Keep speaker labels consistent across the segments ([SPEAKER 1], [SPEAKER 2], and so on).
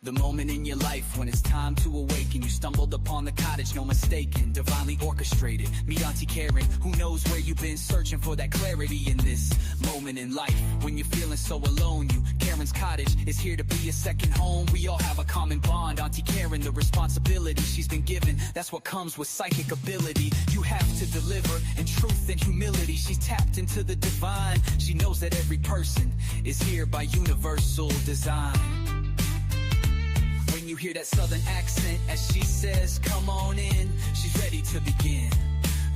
[SPEAKER 1] The moment in your life when it's time to awaken. You stumbled upon the cottage, no mistaken, divinely orchestrated. Meet Auntie Karen, who knows where you've been searching for that clarity in this moment in life. When you're feeling so alone, Karen's Cottage is here to be a second home. We all have a common bond. Auntie Karen, the responsibility she's been given, that's what comes with psychic ability. You have to deliver in truth and humility. She's tapped into the divine. She knows that every person is here by universal design. When you hear that southern accent as she says, come on in, she's ready to begin.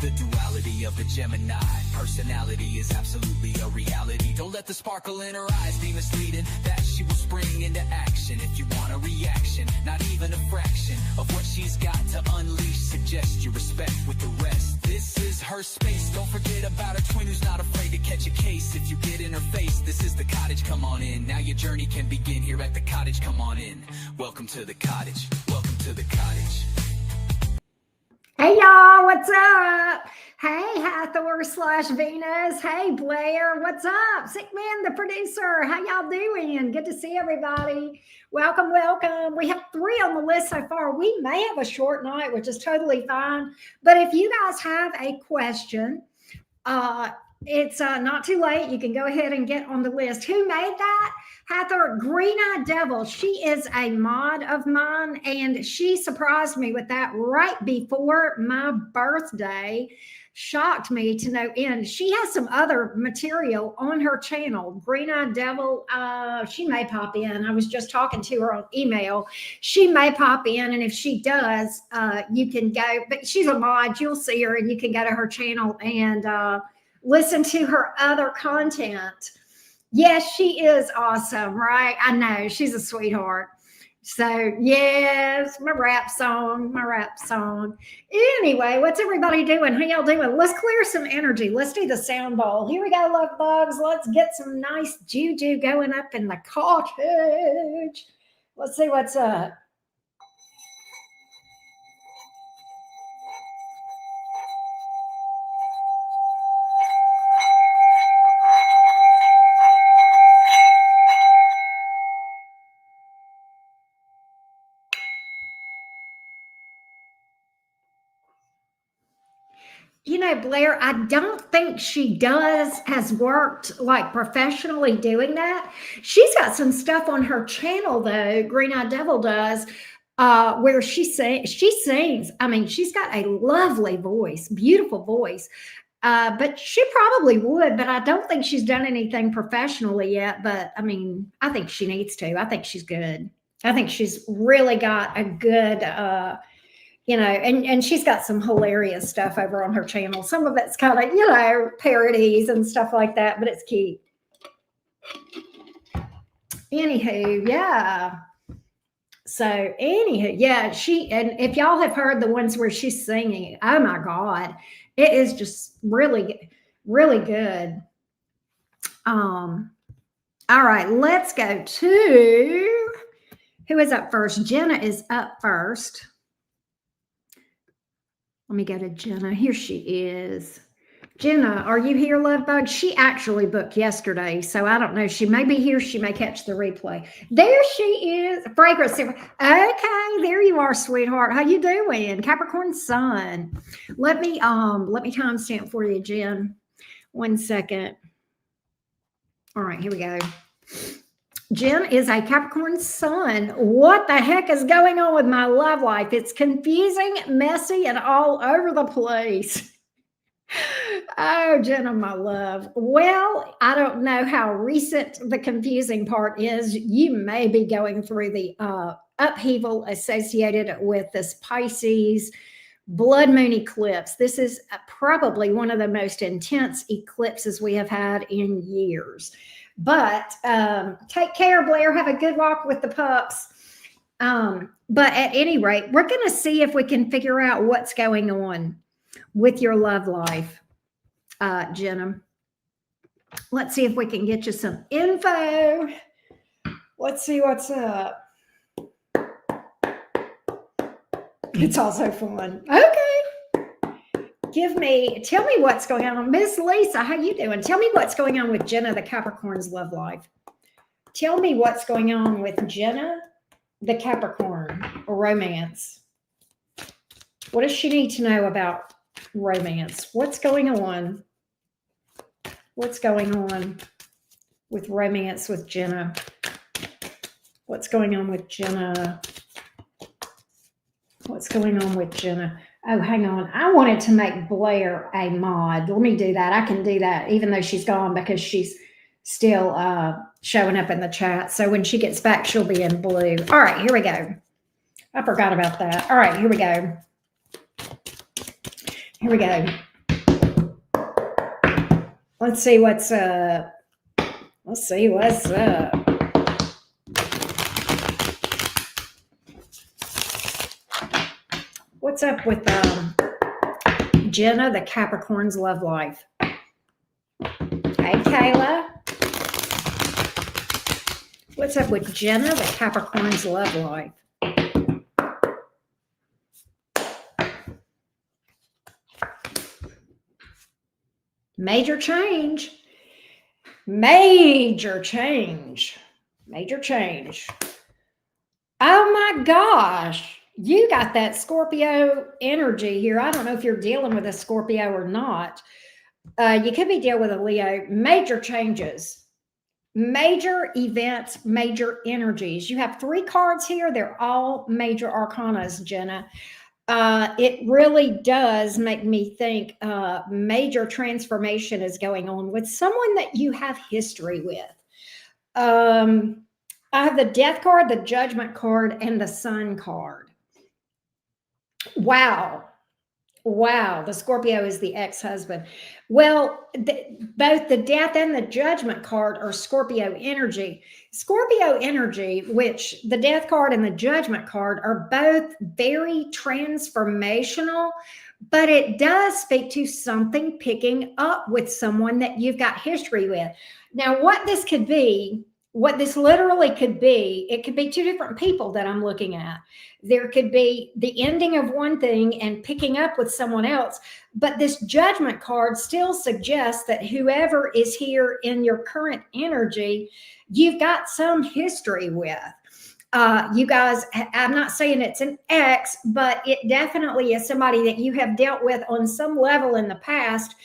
[SPEAKER 1] The duality of the Gemini personality is absolutely a reality. Don't let the sparkle in her eyes be misleading. That she will spring into action if you want a reaction. Not even a fraction of what she's got to unleash. Suggest you respect with the rest. This is her space. Don't forget about her twin who's not afraid to catch a case. If you get in her face, this is the cottage, come on in. Now your journey can begin here at the cottage, come on in. Welcome to the cottage. Welcome to the cottage.
[SPEAKER 2] Hey y'all, what's up? Hey Hathor/Venus. Hey Blair, what's up? Sick Man, the producer. How y'all doing? Good to see everybody. Welcome, welcome. We have 3 on the list so far. We may have a short night, which is totally fine. But if you guys have a question, it's not too late. You can go ahead and get on the list. Who made that? Hathor, Green Eyed Devil. She is a mod of mine, and she surprised me with that right before my birthday. Shocked me to no end. She has some other material on her channel, Green Eyed Devil. She may pop in. I was just talking to her on email. She may pop in, and if she does, you can go. But she's a mod. You'll see her, and you can go to her channel and listen to her other content. Yes, she is awesome, right? I know, she's a sweetheart. So yes, my rap song. Anyway, what's everybody doing? How y'all doing? Let's clear some energy. Let's do the sound bowl. Here we go, love bugs. Let's get some nice juju going up in the cottage. Let's see what's up. You know, Blair, I don't think she has worked like professionally doing that. She's got some stuff on her channel though, Green Eyed Devil does, where she sings. I mean, she's got a lovely voice, beautiful voice. But she probably would, but I don't think she's done anything professionally yet. But I mean, I think she needs to. I think she's good. I think she's really got a good and she's got some hilarious stuff over on her channel. Some of it's kind of, parodies and stuff like that, but it's cute. Anywho, yeah. So anywho, yeah, and if y'all have heard the ones where she's singing, oh my God, it is just really, really good. All right, let's go to, who is up first? Jenna is up first. Let me go to Jenna. Here she is. Jenna, are you here, love bug? She actually booked yesterday, so I don't know. She may be here. She may catch the replay. There she is. Fragrance. Okay, there you are, sweetheart. How you doing? Capricorn Sun. Let me timestamp for you, Jen. 1 second. All right, here we go. Jen is a Capricorn Sun. What the heck is going on with my love life? It's confusing, messy, and all over the place. Oh, Jenna, my love. Well, I don't know how recent the confusing part is. You may be going through the upheaval associated with this Pisces blood moon eclipse. This is probably one of the most intense eclipses we have had in years. But take care, Blair. Have a good walk with the pups. But at any rate, we're going to see if we can figure out what's going on with your love life, Jenna. Let's see if we can get you some info. Let's see what's up. It's also fun. Okay. Tell me what's going on. Miss Lisa, how you doing? Tell me what's going on with Jenna, the Capricorn's love life. Tell me what's going on with Jenna, the Capricorn, romance. What does she need to know about romance? What's going on? What's going on with romance with Jenna? What's going on with Jenna? What's going on with Jenna? Oh, hang on. I wanted to make Blair a mod. Let me do that. I can do that even though she's gone because she's still showing up in the chat. So when she gets back, she'll be in blue. All right, here we go. I forgot about that. All right, here we go. Here we go. Let's see what's up. Let's see what's up. What's up with Jenna, the Capricorn's love life? Hey, Kayla. What's up with Jenna, the Capricorn's love life? Major change. Major change. Major change. Oh my gosh. You got that Scorpio energy here. I don't know if you're dealing with a Scorpio or not. You could be dealing with a Leo. Major changes, major events, major energies. You have 3 cards here. They're all major arcanas, Jenna. It really does make me think major transformation is going on with someone that you have history with. I have the Death card, the Judgment card, and the Sun card. Wow. Wow. The Scorpio is the ex-husband. Well, both the Death and the Judgment card are Scorpio energy. Scorpio energy, which the Death card and the Judgment card are both very transformational, but it does speak to something picking up with someone that you've got history with. Now, what this could be, what this literally could be, it could be 2 different people that I'm looking at. There could be the ending of one thing and picking up with someone else. But this Judgment card still suggests that whoever is here in your current energy, you've got some history with. You guys, I'm not saying it's an ex, but it definitely is somebody that you have dealt with on some level in the past.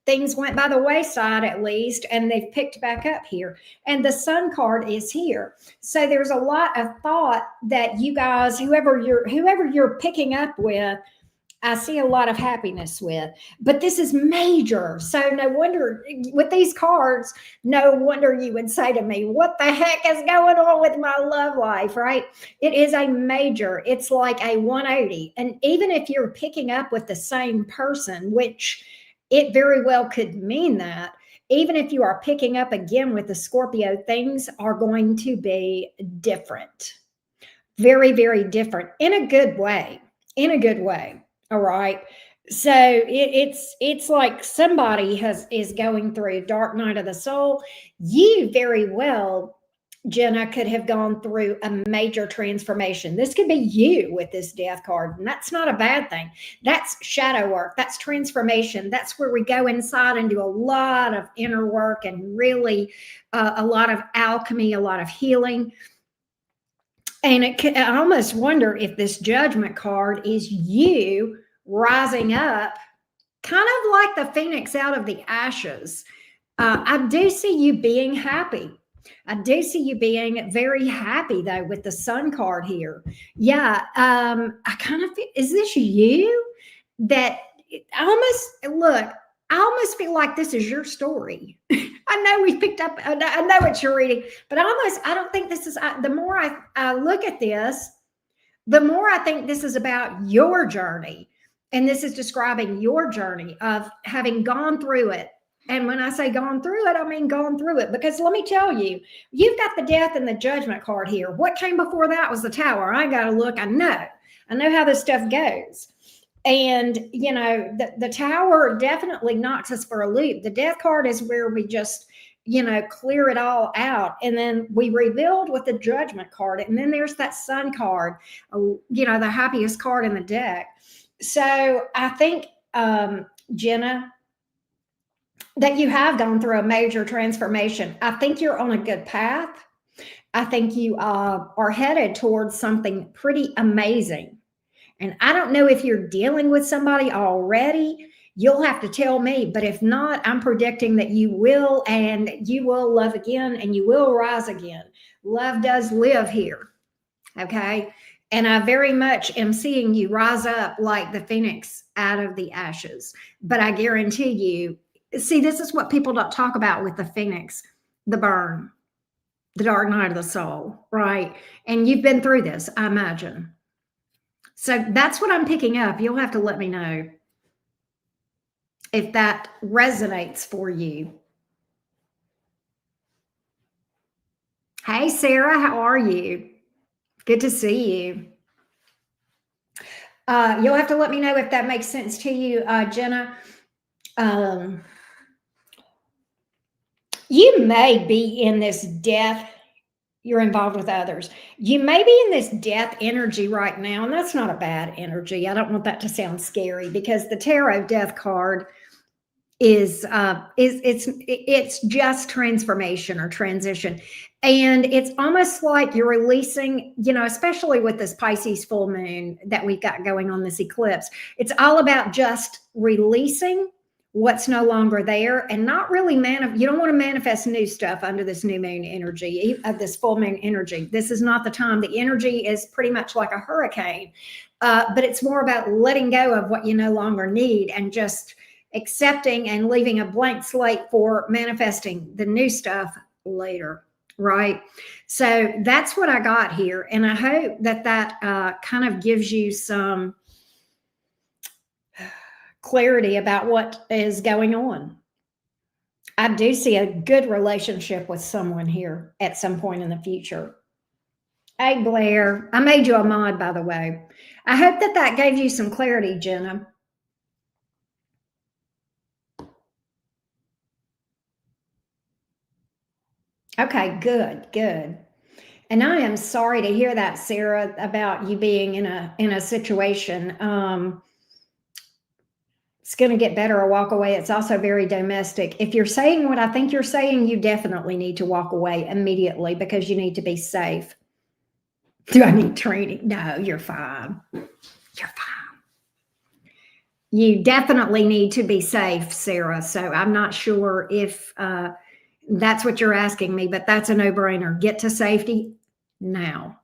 [SPEAKER 2] Things went by the wayside at least, and they've picked back up here. And the Sun card is here. So there's a lot of thought that you guys, whoever you're picking up with, I see a lot of happiness with. But this is major. So no wonder with these cards, no wonder you would say to me, what the heck is going on with my love life, right? It is a major. It's like a 180. And even if you're picking up with the same person, which it very well could mean that, even if you are picking up again with the Scorpio, things are going to be different. Very, very different in a good way. In a good way. All right. So it's like somebody is going through dark night of the soul. You very well, Jenna, could have gone through a major transformation. This could be you with this Death card, and that's not a bad thing. That's shadow work. That's transformation. That's where we go inside and do a lot of inner work and really a lot of alchemy, a lot of healing. And I almost wonder if this Judgment card is you rising up, kind of like the phoenix out of the ashes. I do see you being happy. I do see you being very happy though with the Sun card here. Yeah, I kind of feel, is this you that I almost feel like this is your story. I know we picked up, I know what you're reading, but I don't think this is, the more I look at this, the more I think this is about your journey. And this is describing your journey of having gone through it. And when I say gone through it, I mean gone through it. Because let me tell you, you've got the Death and the Judgment card here. What came before that was the Tower. I got to look. I know how this stuff goes. And, you know, the Tower definitely knocks us for a loop. The Death card is where we just, you know, clear it all out. And then we rebuild with the Judgment card. And then there's that Sun card, you know, the happiest card in the deck. So I think, Jenna, that you have gone through a major transformation. I think you're on a good path. I think you are headed towards something pretty amazing. And I don't know if you're dealing with somebody already. You'll have to tell me. But if not, I'm predicting that you will, and you will love again, and you will rise again. Love does live here. Okay. And I very much am seeing you rise up like the phoenix out of the ashes. But I guarantee you, see, this is what people don't talk about with the phoenix, the burn, the dark night of the soul, right? And you've been through this, I imagine. So that's what I'm picking up. You'll have to let me know if that resonates for you. Hey, Sarah, how are you? Good to see you. You'll have to let me know if that makes sense to you, Jenna. You may be in this death. You're involved with others. You may be in this death energy right now, and that's not a bad energy. I don't want that to sound scary, because the tarot death card is it's just transformation or transition, and it's almost like you're releasing, especially with this Pisces full moon that we've got going on, this eclipse. It's all about just releasing what's no longer there, and not really you don't want to manifest new stuff under this new moon energy, of this full moon energy. This is not the time. The energy is pretty much like a hurricane, but it's more about letting go of what you no longer need, and just accepting and leaving a blank slate for manifesting the new stuff later, right? So that's what I got here, and I hope that kind of gives you some clarity about what is going on. I do see a good relationship with someone here at some point in the future. Hey, Blair, I made you a mod, by the way. I hope that gave you some clarity, Jenna. Okay, good. And I am sorry to hear that, Sarah, about you being in a situation. It's going to get better or walk away. It's also very domestic. If you're saying what I think you're saying, you definitely need to walk away immediately, because you need to be safe. Do I need training? No, you're fine. You're fine. You definitely need to be safe, Sarah. So I'm not sure if that's what you're asking me, but that's a no-brainer. Get to safety now.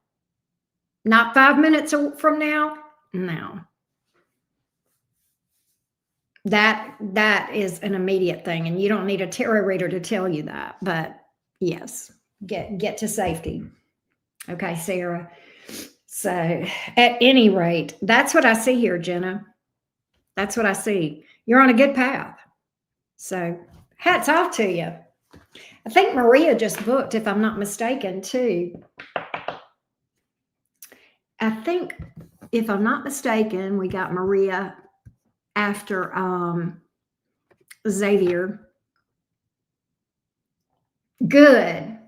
[SPEAKER 2] Not 5 minutes from now. Now. That is an immediate thing, and you don't need a tarot reader to tell you that. But yes, get to safety. Okay, Sarah. So at any rate, that's what I see here, Jenna. That's what I see. You're on a good path. So hats off to you. I think Maria just booked, if I'm not mistaken, too. I think, if I'm not mistaken, we got Maria after Xavier. Good.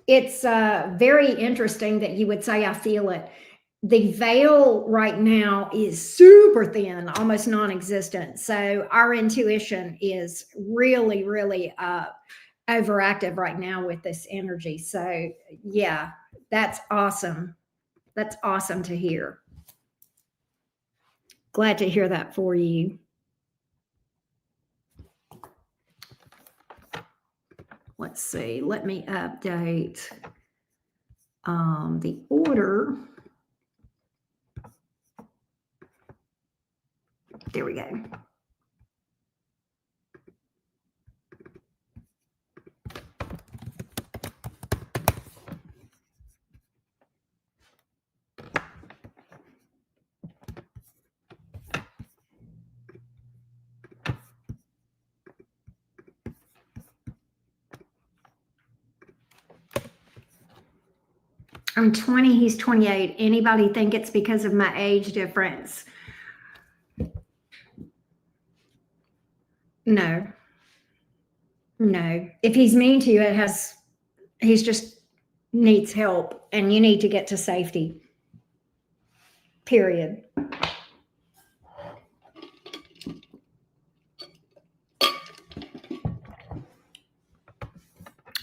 [SPEAKER 2] It's very interesting that you would say, I feel it. The veil right now is super thin, almost non-existent. So our intuition is really, really overactive right now with this energy. So yeah, that's awesome. That's awesome to hear. Glad to hear that for you. Let's see. Let me update the order. There we go. I'm 20, he's 28. Anybody think it's because of my age difference? No. If he's mean to you, he's just needs help, and you need to get to safety. Period.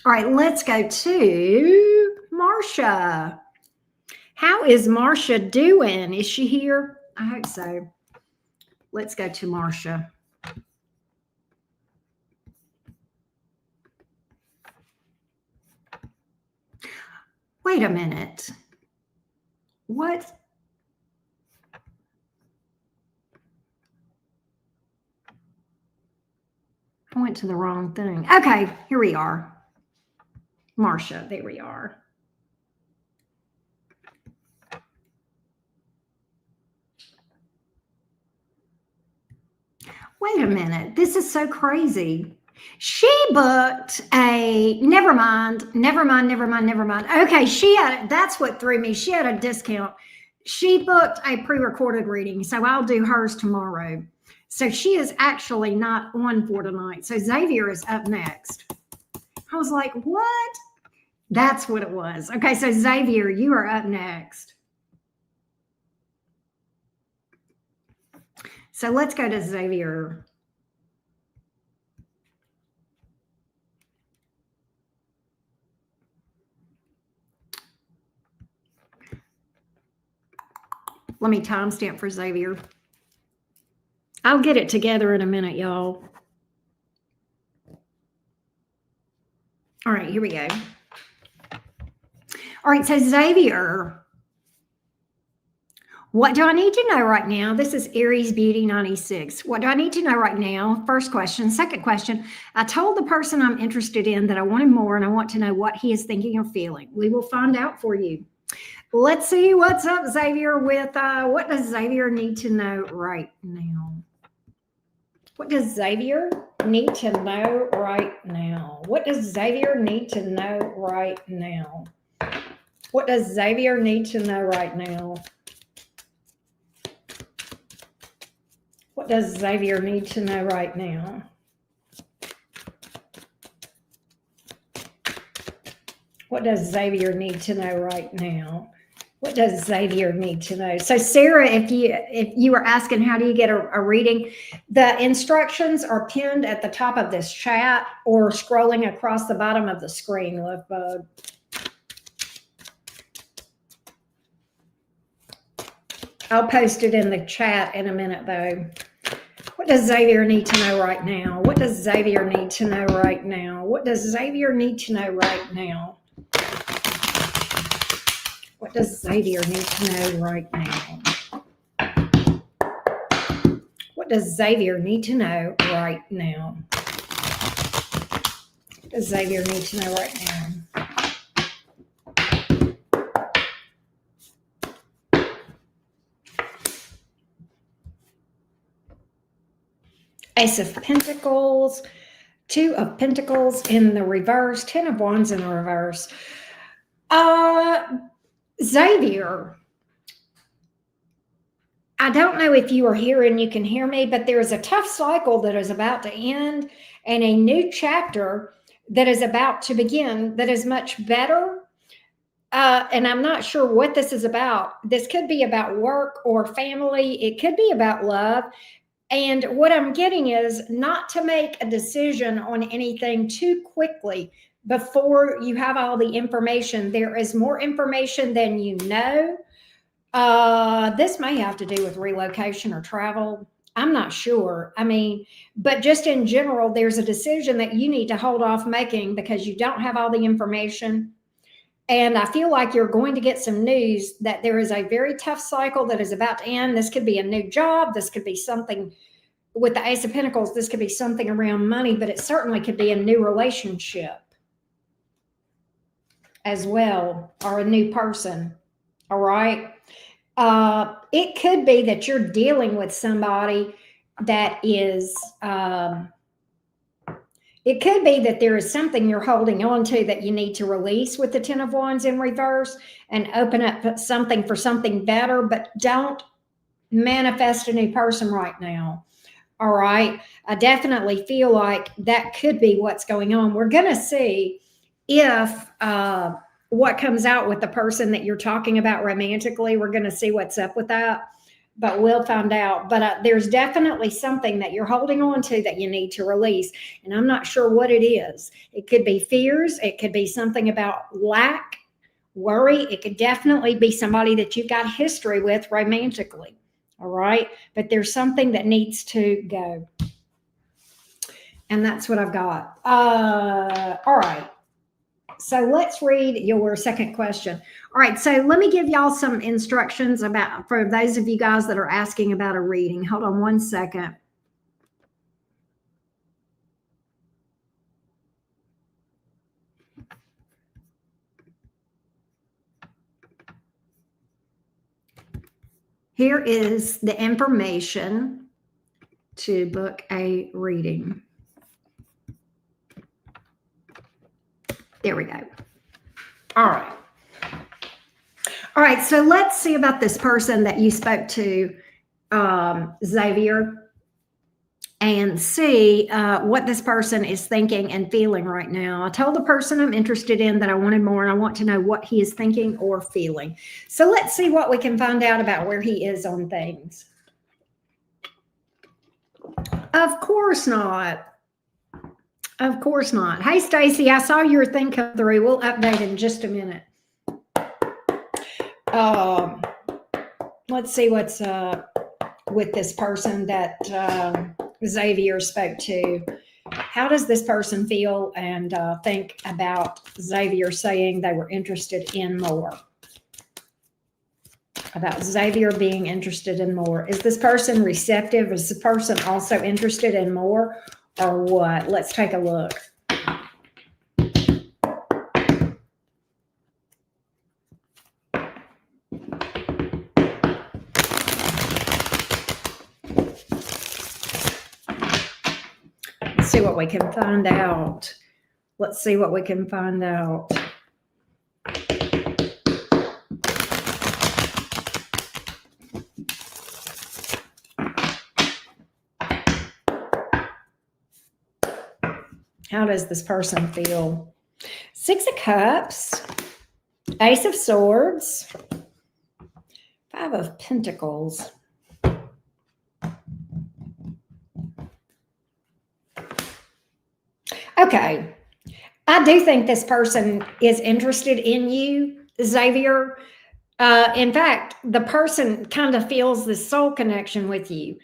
[SPEAKER 2] All right, let's go to Marcia. How is Marcia doing? Is she here? I hope so. Let's go to Marcia. Wait a minute. What? I went to the wrong thing. Okay, here we are. Marcia, there we are. Wait a minute. This is so crazy. She booked a, never mind. Okay, that's what threw me. She had a discount. She booked a pre-recorded reading, so I'll do hers tomorrow. So she is actually not on for tonight. So Xavier is up next. I was like, what? That's what it was. Okay, so Xavier, you are up next. So let's go to Xavier. Let me timestamp for Xavier. I'll get it together in a minute, y'all. All right, here we go. All right, so Xavier, what do I need to know right now? This is Aries Beauty 96. What do I need to know right now? First question. Second question, I told the person I'm interested in that I wanted more and I want to know what he is thinking or feeling. We will find out for you. Let's see what's up, Xavier, with what does Xavier need to know right now? What does Xavier need to know right now? What does Xavier need to know right now? What does Xavier need to know right now? What does Xavier need to know right now? What does Xavier need to know right now? What does Xavier need to know? So Sarah, if you were asking how do you get a reading, the instructions are pinned at the top of this chat or scrolling across the bottom of the screen, love bug. I'll post it in the chat in a minute though. What does Xavier need to know right now? What does Xavier need to know right now? What does Xavier need to know right now? What does Xavier need to know right now? What does Xavier need to know right now? What does Xavier need to know right now? Ace of Pentacles, Two of Pentacles in the reverse, Ten of Wands in the reverse. Xavier, I don't know if you are here and you can hear me, but there is a tough cycle that is about to end and a new chapter that is about to begin that is much better. And I'm not sure what this is about. This could be about work or family. It could be about love. And what I'm getting is not to make a decision on anything too quickly before you have all the information. There is more information than you know. This may have to do with relocation or travel. I'm not sure. I mean, but just in general, there's a decision that you need to hold off making because you don't have all the information. And I feel like you're going to get some news that there is a very tough cycle that is about to end. This could be a new job. This could be something with the Ace of Pentacles. This could be something around money, but it certainly could be a new relationship as well, or a new person. All right. It could be that you're dealing with somebody that is, it could be that there is something you're holding on to that you need to release with the Ten of Wands in reverse and open up something for something better, but don't manifest a new person right now. All right. I definitely feel like that could be what's going on. We're going to see if what comes out with the person that you're talking about romantically. We're going to see what's up with that. but we'll find out. But there's definitely something that you're holding on to that you need to release. And I'm not sure what it is. It could be fears. It could be something about lack, worry. It could definitely be somebody that you've got history with romantically. All right. But there's something that needs to go. And that's what I've got. All right. So let's read your second question. All right, so let me give y'all some instructions about, for those of you guys that are asking about a reading. Hold on one second. Here is the information to book a reading. There we go. All right. All right, so let's see about this person that you spoke to, Xavier, and see what this person is thinking and feeling right now. I told the person I'm interested in that I wanted more, and I want to know what he is thinking or feeling. So let's see what we can find out about where he is on things. Of course not. Of course not. Hey, Stacy, I saw your thing come through. We'll update in just a minute. Let's see what's with this person that Xavier spoke to. How does this person feel and think about Xavier saying they were interested in more? About Xavier being interested in more. Is this person receptive? Is the person also interested in more, or what? Let's take a look. Let's see what we can find out. Let's see what we can find out. How does this person feel? Six of Cups, Ace of Swords, Five of Pentacles. Okay. I do think this person is interested in you, Xavier. In fact, the person kind of feels this soul connection with you.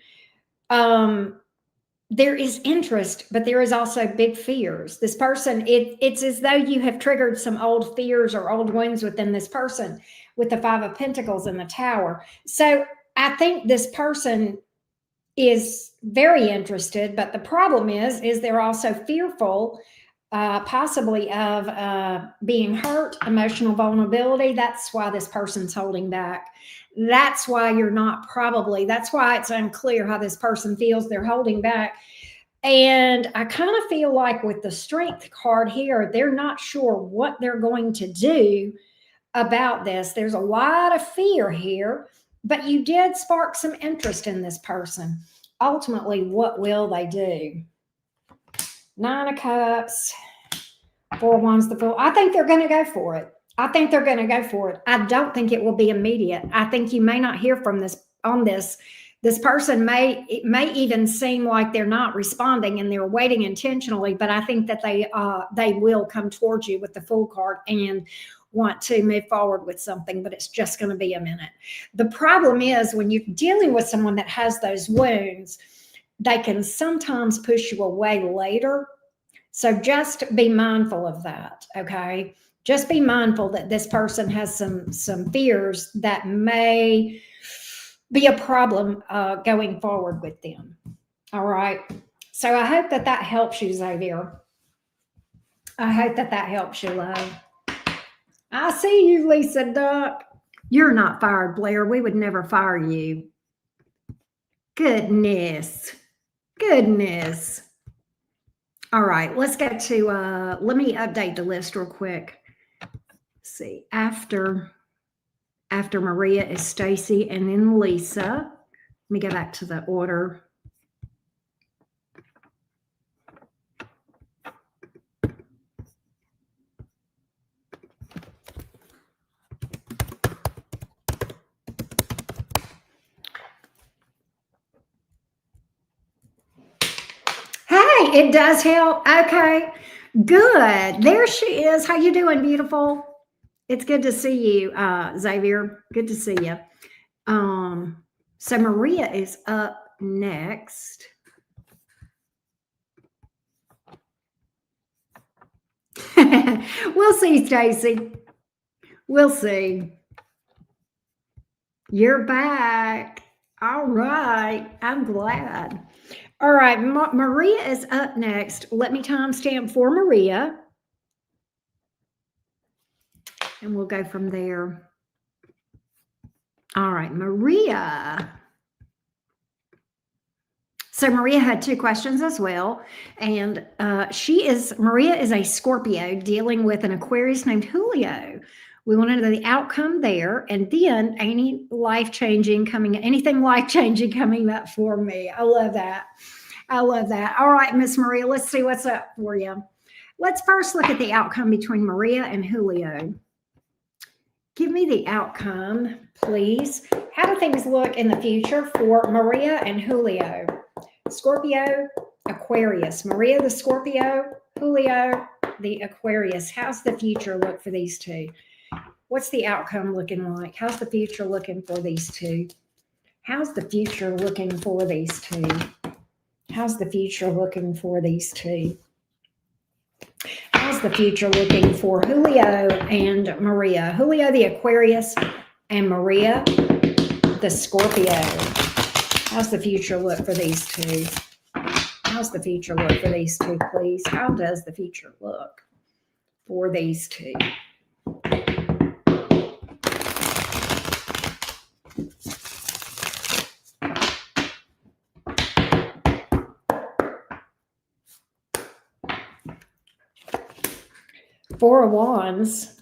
[SPEAKER 2] There is interest, but there is also big fears. This person, it's as though you have triggered some old fears or old wounds within this person with the Five of Pentacles and the Tower. So I think this person is very interested, but the problem is they're also fearful, possibly of being hurt, emotional vulnerability. That's why this person's holding back. That's why you're not probably, that's why it's unclear how this person feels. They're holding back. And I kind of feel like with the Strength card here, they're not sure what they're going to do about this. There's a lot of fear here, but you did spark some interest in this person. Ultimately, what will they do? Nine of Cups, Four of Wands, the Fool. I think they're going to go for it. I think they're going to go for it. I don't think it will be immediate. I think you may not hear from this on this. This person it may even seem like they're not responding and they're waiting intentionally, but I think that they will come towards you with the Fool card and want to move forward with something, but it's just going to be a minute. The problem is when you're dealing with someone that has those wounds, they can sometimes push you away later. So just be mindful of that, okay? Just be mindful that this person has some fears that may be a problem going forward with them. All right. So I hope that helps you, Xavier. I hope that helps you, love. I see you, Lisa Duck. You're not fired, Blair. We would never fire you. Goodness. Goodness. All right. Let's go to, let me update the list real quick. Let's see. After Maria is Stacy and then Lisa. Let me go back to the order. it does help. Okay, good. There she is. How you doing, beautiful? It's good to see you, Xavier. Good to see you. So Maria is up next. We'll see, Stacy. We'll see. You're back. All right. I'm glad. All right. Maria is up next. Let me timestamp for Maria. And we'll go from there. All right. Maria. So Maria had 2 questions as well. And Maria is a Scorpio dealing with an Aquarius named Julio. We want to know the outcome there, and then anything life-changing coming up for me. I love that. All right, Miss Maria, let's see what's up for you. Let's first look at the outcome between Maria and Julio. Give me the outcome, please. How do things look in the future for Maria and Julio? Scorpio, Aquarius. Maria, the Scorpio, Julio, the Aquarius. How's the future look for these two? What's the outcome looking like? How's the future looking for these two? How's the future looking for these two? How's the future looking for these two? How's the future looking for Julio and Maria? Julio, the Aquarius, and Maria, the Scorpio. How's the future look for these two? How's the future look for these two, please? How does the future look for these two? Four of Wands,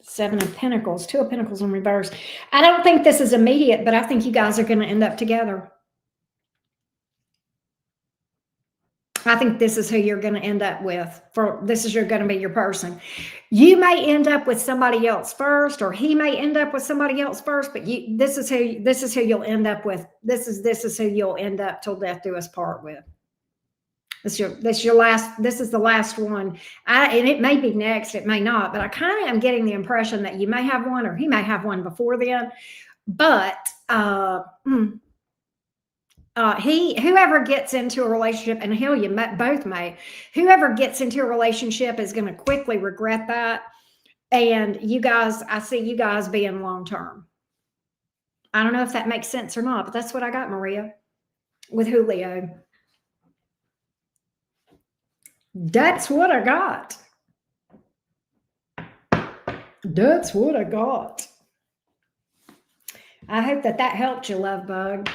[SPEAKER 2] Seven of Pentacles, Two of Pentacles in reverse. I don't think this is immediate, but I think you guys are going to end up together. I think this is who you're going to end up with. This is going to be your person. You may end up with somebody else first, or he may end up with somebody else first. But this is who you'll end up with. This is who you'll end up till death do us part with. This is the last one. And it may be next, it may not, but I kind of am getting the impression that you may have one, or he may have one before then. But whoever gets into a relationship, and hell, you both may, whoever gets into a relationship is going to quickly regret that. And I see you guys being long-term. I don't know if that makes sense or not, but that's what I got, Maria, with Julio. That's what I got. That's what I got. I hope that helped you, love bug.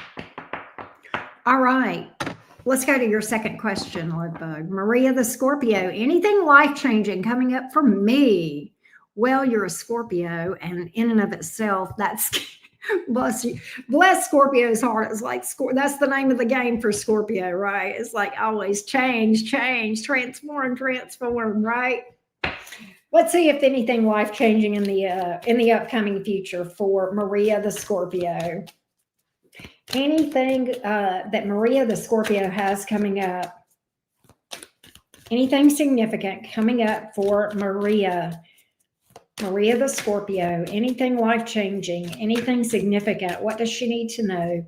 [SPEAKER 2] All right. Let's go to your second question, love bug. Maria the Scorpio. Anything life-changing coming up for me? Well, you're a Scorpio, and in and of itself, that's bless you. Bless Scorpio's heart. It's like that's the name of the game for Scorpio, right? It's like always change, transform, right? Let's see if anything life-changing in the upcoming future for Maria the Scorpio. Anything that Maria the Scorpio has coming up. Anything significant coming up for Maria the Scorpio. Anything life-changing, anything significant. What does she need to know?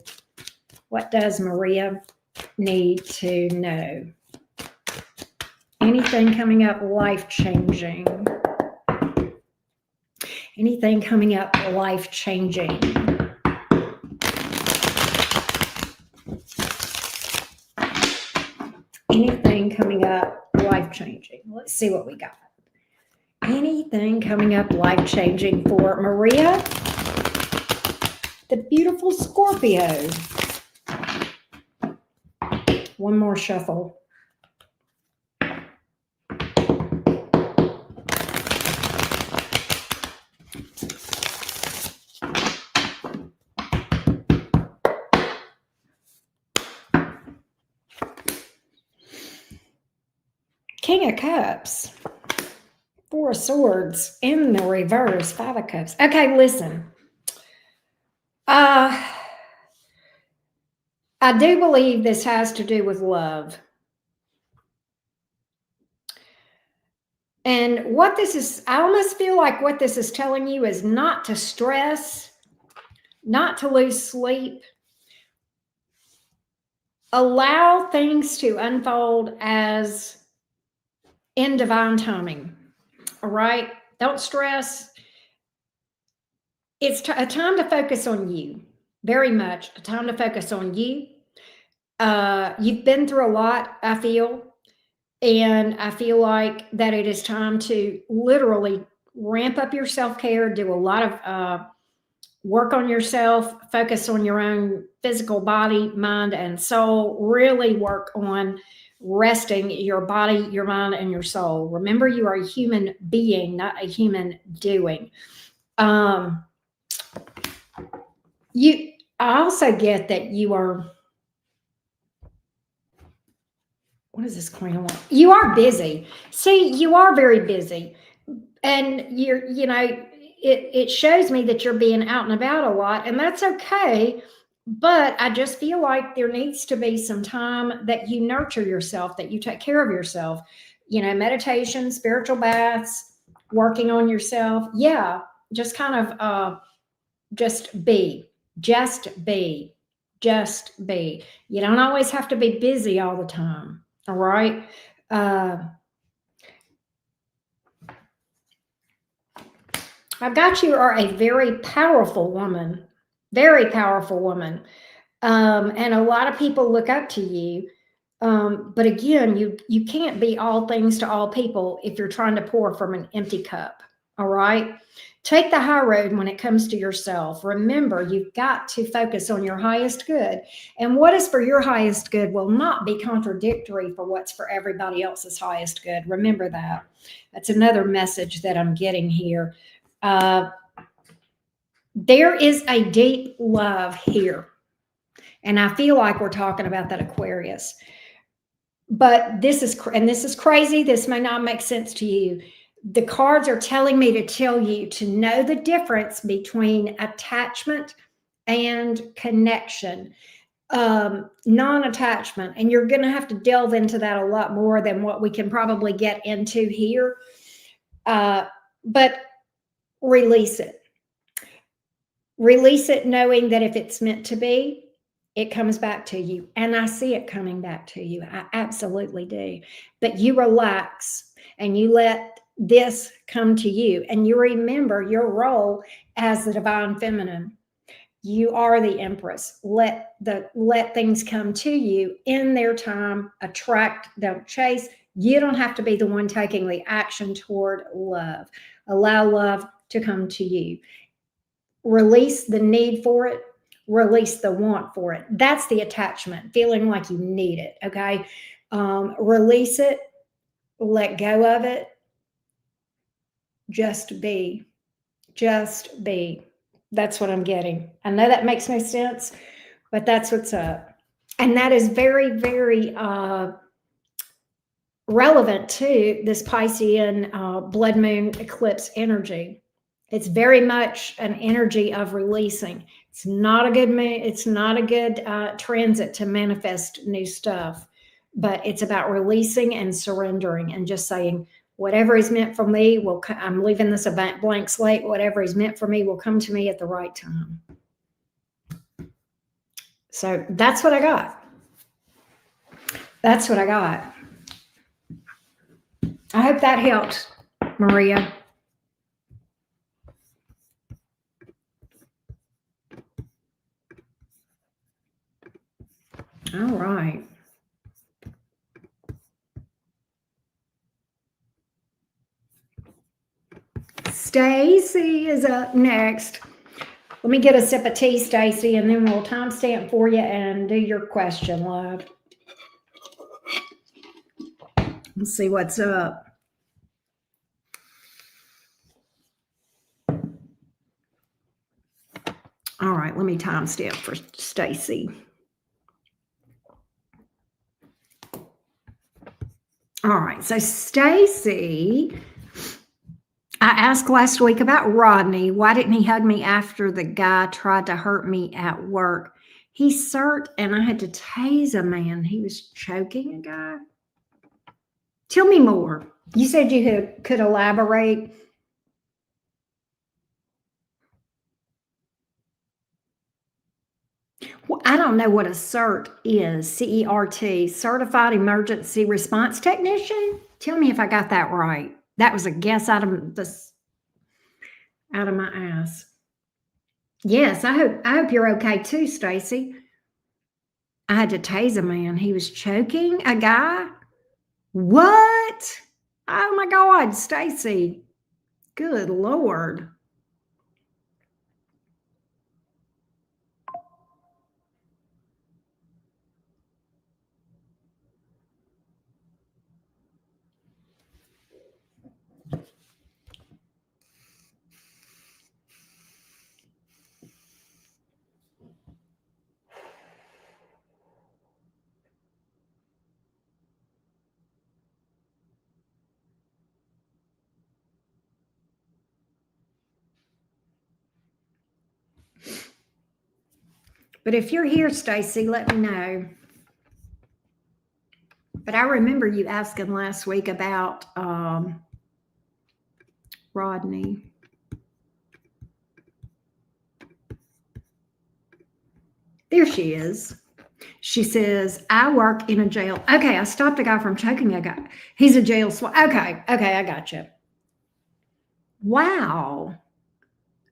[SPEAKER 2] What does Maria need to know? Anything coming up life-changing. Anything coming up life-changing. Anything coming up life-changing. Let's see what we got. Anything coming up life-changing for Maria, the beautiful Scorpio. One more shuffle. King of Cups. Four of Swords in the reverse. Five of Cups. Okay, listen. I do believe this has to do with love. And what this is, I almost feel like what this is telling you is not to stress, not to lose sleep. Allow things to unfold as in divine timing. All right? Don't stress. It's a time to focus on you, very much a time to focus on you. You've been through a lot, I feel, and I feel like that it is time to literally ramp up your self-care, do a lot of work on yourself, focus on your own physical body, mind, and soul. Really work on resting your body, your mind, and your soul. Remember, you are a human being, not a human doing. I also get that you are, what is this Queen of Wands? You are busy. See, you are very busy. And it shows me that you're being out and about a lot, and that's okay. But I just feel like there needs to be some time that you nurture yourself, that you take care of yourself. Meditation, spiritual baths, working on yourself. Yeah, just kind of just be. Just be. Just be. You don't always have to be busy all the time. All right. I've got you are a very powerful woman, very powerful woman. And a lot of people look up to you. But again, you can't be all things to all people if you're trying to pour from an empty cup. All right. Take the high road when it comes to yourself. Remember, you've got to focus on your highest good. And what is for your highest good will not be contradictory for what's for everybody else's highest good. Remember that. That's another message that I'm getting here. There is a deep love here. And I feel like we're talking about that Aquarius. But this is crazy. This may not make sense to you. The cards are telling me to tell you to know the difference between attachment and connection, non-attachment. And you're going to have to delve into that a lot more than what we can probably get into here. But release it. Release it knowing that if it's meant to be, it comes back to you. And I see it coming back to you. I absolutely do. But you relax and you let this come to you. And you remember your role as the divine feminine. You are the empress. Let things come to you in their time. Attract, don't chase. You don't have to be the one taking the action toward love. Allow love to come to you. Release the need for it. Release the want for it. That's the attachment, feeling like you need it. Okay. Release it. Let go of it. Just be. Just be. That's what I'm getting. I know that makes no sense, but that's what's up. And that is very, very relevant to this Piscean blood moon eclipse energy. It's very much an energy of releasing. It's not a good it's not a good transit to manifest new stuff, but it's about releasing and surrendering and just saying, whatever is meant for me will. I'm leaving this a blank slate. Whatever is meant for me will come to me at the right time. So that's what I got. That's what I got. I hope that helped, Maria. All right. Stacy is up next. Let me get a sip of tea, Stacy, and then we'll timestamp for you and do your question, love. Let's see what's up. All right, let me timestamp for Stacy. All right, so Stacy, I asked last week about Rodney. Why didn't he hug me after the guy tried to hurt me at work? He cert, and I had to tase a man. He was choking a guy. Tell me more. You said you could elaborate. Well, I don't know what a CERT is. CERT, Certified Emergency Response Technician. Tell me if I got that right. That was a guess out of my ass. Yes, I hope you're okay too, Stacy. I had to tase a man. He was choking a guy. What? Oh my God, Stacy. Good Lord. But if you're here, Stacy, let me know. But I remember you asking last week about Rodney. There she is. She says, I work in a jail. Okay, I stopped a guy from choking a guy. He's a jail swat. Okay, I got you. Wow.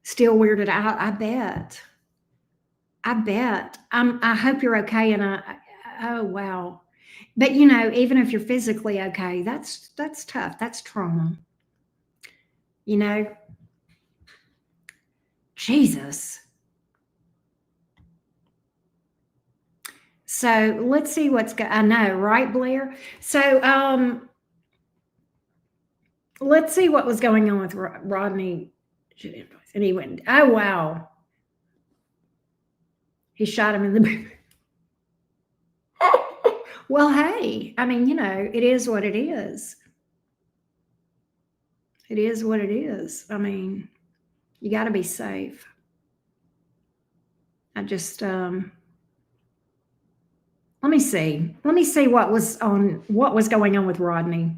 [SPEAKER 2] Still weirded out. I bet. I hope you're okay. And oh wow. But even if you're physically okay, that's tough. That's trauma. Jesus. So let's see I know, right, Blair? So let's see what was going on with Rodney. And he went, oh wow. He shot him in the boob. Well, hey, I mean, it is what it is. It is what it is. I mean, you got to be safe. I just let me see. Let me see what was going on with Rodney.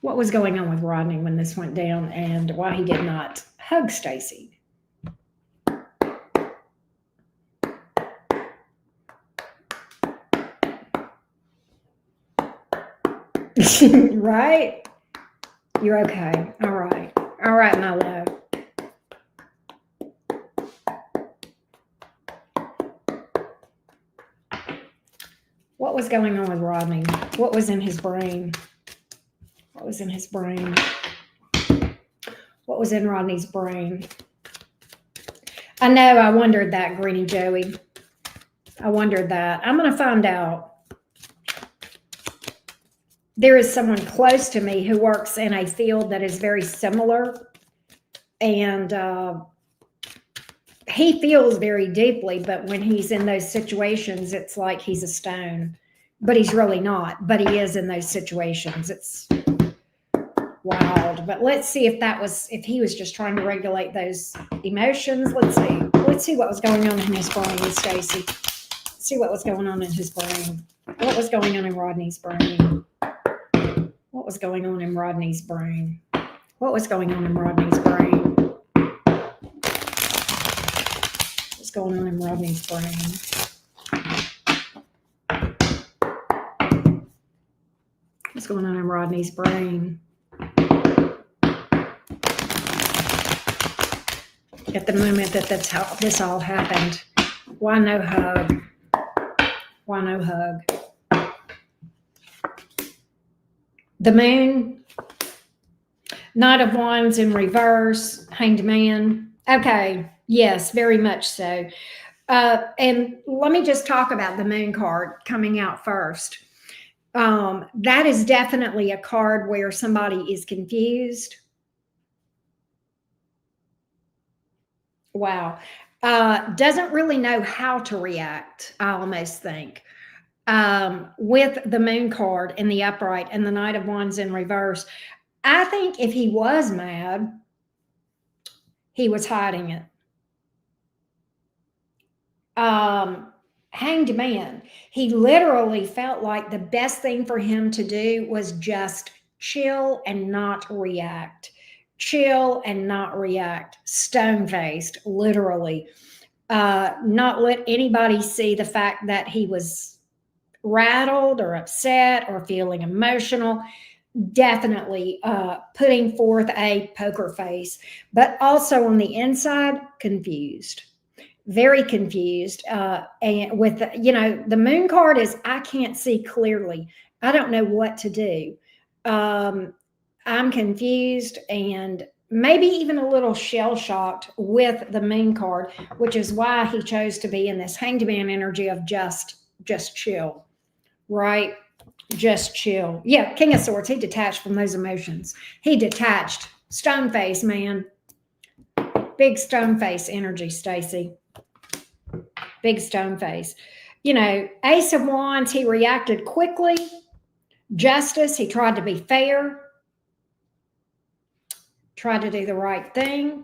[SPEAKER 2] What was going on with Rodney when this went down and why he did not hug Stacy. Right? You're okay. All right. All right, my love. What was going on with Rodney? What was in his brain? What was in his brain? What was in Rodney's brain? I know, I wondered that, Greenie Joey. I wondered that. I'm going to find out. There is someone close to me who works in a field that is very similar, and he feels very deeply, but when he's in those situations, it's like he's a stone, but he's really not, but he is in those situations. It's wild. But let's see if he was just trying to regulate those emotions. Let's see what was going on in his brain, Stacy. See what was going on in his brain. What was going on in Rodney's brain? What was going on in Rodney's brain? What was going on in Rodney's brain? What's going on in Rodney's brain? What's going on in Rodney's brain? At the moment that this all happened, why no hug? Why no hug? The moon, Knight of Wands in reverse, Hanged Man. Okay, yes, very much so. And let me just talk about the moon card coming out first. That is definitely a card where somebody is confused. Wow. Doesn't really know how to react, I almost think. With the moon card in the upright and the Knight of Wands in reverse, I think if he was mad, he was hiding it. Hanged man. He literally felt like the best thing for him to do was just chill and not react. Chill and not react. Stone faced, literally. Not let anybody see the fact that he was rattled or upset or feeling emotional. Definitely putting forth a poker face, but also on the inside, confused, very confused. And with the moon card is I can't see clearly. I don't know what to do. Um, I'm confused and maybe even a little shell shocked with the moon card, which is why he chose to be in this hanged man energy of just chill, right? Just chill. Yeah, King of Swords. He detached from those emotions. He detached. Stone face, man. Big stone face energy, Stacy. Big stone face. Ace of Wands, he reacted quickly. Justice, he tried to be fair, tried to do the right thing.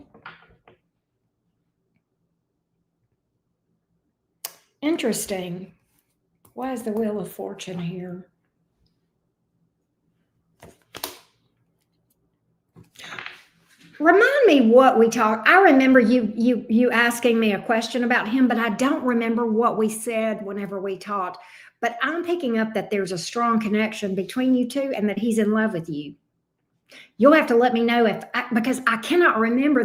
[SPEAKER 2] Interesting. Why is the Wheel of Fortune here? Remind me what we talked. I remember you asking me a question about him, but I don't remember what we said whenever we talked. But I'm picking up that there's a strong connection between you two and that he's in love with you. You'll have to let me know because I cannot remember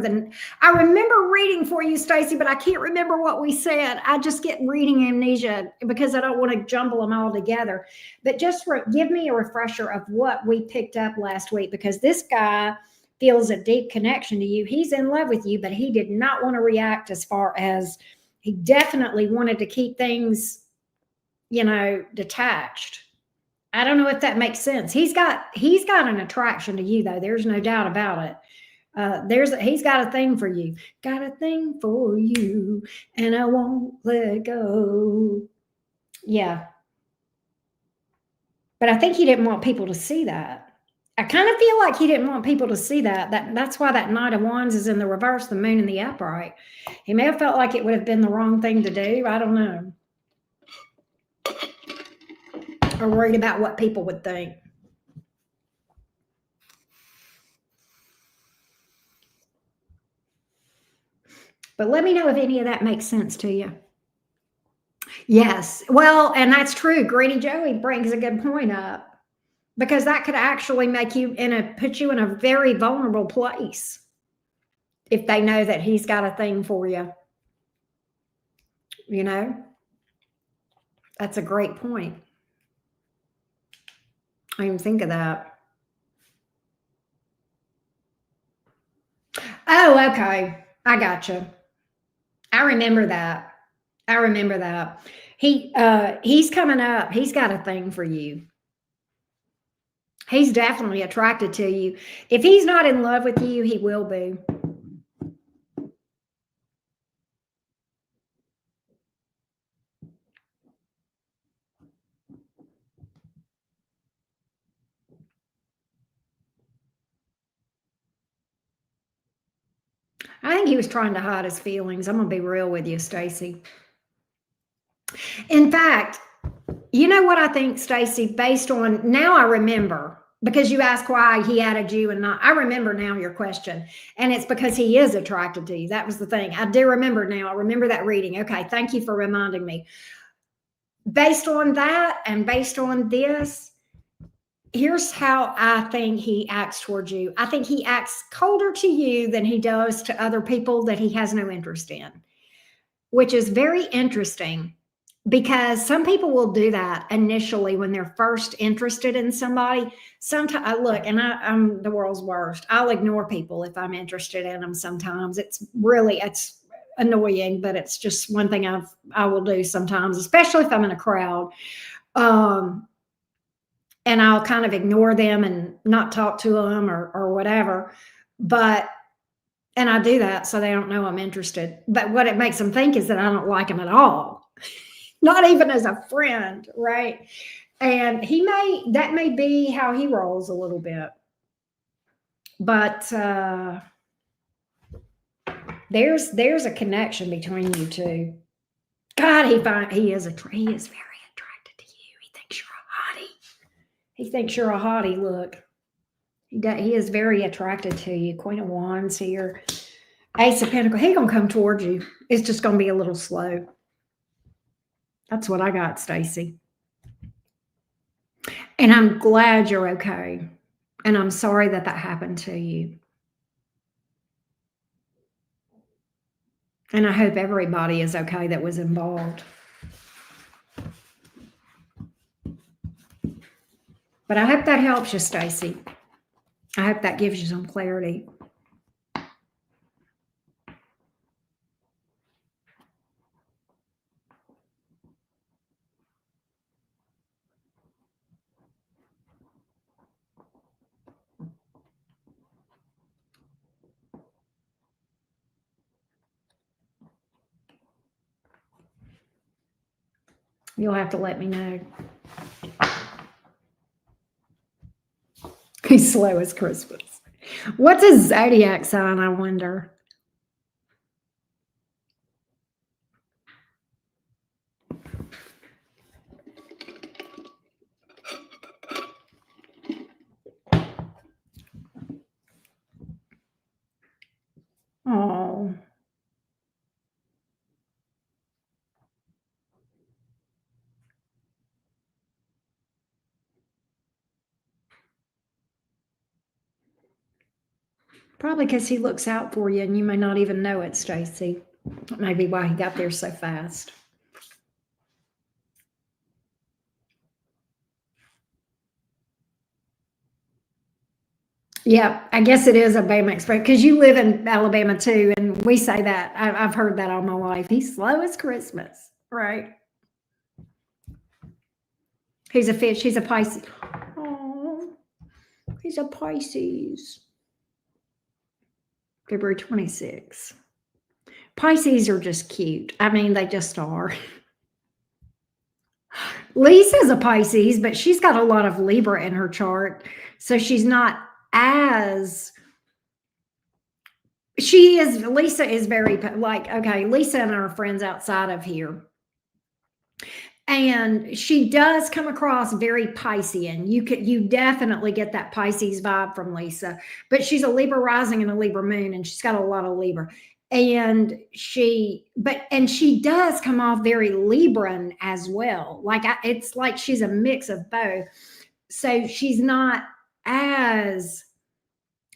[SPEAKER 2] I remember reading for you, Stacy, but I can't remember what we said. I just get reading amnesia because I don't want to jumble them all together. But just give me a refresher of what we picked up last week, because this guy feels a deep connection to you. He's in love with you, but he did not want to react, as far as he definitely wanted to keep things, detached. I don't know if that makes sense. He's got an attraction to you, though. There's no doubt about it. He's got a thing for you. Got a thing for you, and I won't let go. Yeah. But I think he didn't want people to see that. I kind of feel like he didn't want people to see that. That's why that Knight of Wands is in the reverse, the moon in the upright. He may have felt like it would have been the wrong thing to do. I don't know. Or worried about what people would think. But let me know if any of that makes sense to you. Yes. Well, and that's true. Greedy Joey brings a good point up, because that could actually make you put you in a very vulnerable place if they know that he's got a thing for you. That's a great point. I didn't think of that. Oh, okay. I gotcha. I remember that. He's coming up. He's got a thing for you. He's definitely attracted to you. If he's not in love with you, he will be. I think he was trying to hide his feelings. I'm going to be real with you, Stacy. In fact, you know what I think, Stacy, based on now I remember, because you asked why he added you and not, I remember now your question. And it's because he is attracted to you. That was the thing. I do remember now. I remember that reading. Okay. Thank you for reminding me. Based on that and based on this, here's how I think he acts towards you. I think he acts colder to you than he does to other people that he has no interest in, which is very interesting, because some people will do that initially when they're first interested in somebody. Sometimes, look, and I'm the world's worst. I'll ignore people if I'm interested in them. Sometimes it's annoying, but it's just one thing I will do sometimes, especially if I'm in a crowd. And I'll kind of ignore them and not talk to them or whatever. And I do that so they don't know I'm interested. But what it makes them think is that I don't like them at all, not even as a friend, right? And that may be how he rolls a little bit. But there's a connection between you two. God, he is very attracted to you. He thinks you're a hottie. He thinks you're a hottie. Look, he is very attracted to you. Queen of Wands here. Ace of Pentacles. He gonna come towards you. It's just gonna be a little slow. That's what I got, Stacy. And I'm glad you're okay. And I'm sorry that happened to you. And I hope everybody is okay that was involved. But I hope that helps you, Stacy. I hope that gives you some clarity. You'll have to let me know. He's slow as Christmas. What's his zodiac sign, I wonder? Oh. Probably because he looks out for you and you may not even know it, Stacy. That may be why he got there so fast. Yeah, I guess it is Alabama Express because you live in Alabama too, and we say that. I've heard that all my life. He's slow as Christmas, right? He's a fish. He's a Pisces. Oh, he's a Pisces. February 26th. Pisces are just cute. I mean, they just are. Lisa's a Pisces, but she's got a lot of Libra in her chart. So she's not as, Lisa is very, like, okay, Lisa and I are friends outside of here. And she does come across very Piscean. You definitely get that Pisces vibe from Lisa, but she's a Libra rising and a Libra moon, and she's got a lot of Libra. And she does come off very Libran as well. Like it's like she's a mix of both. So she's not as,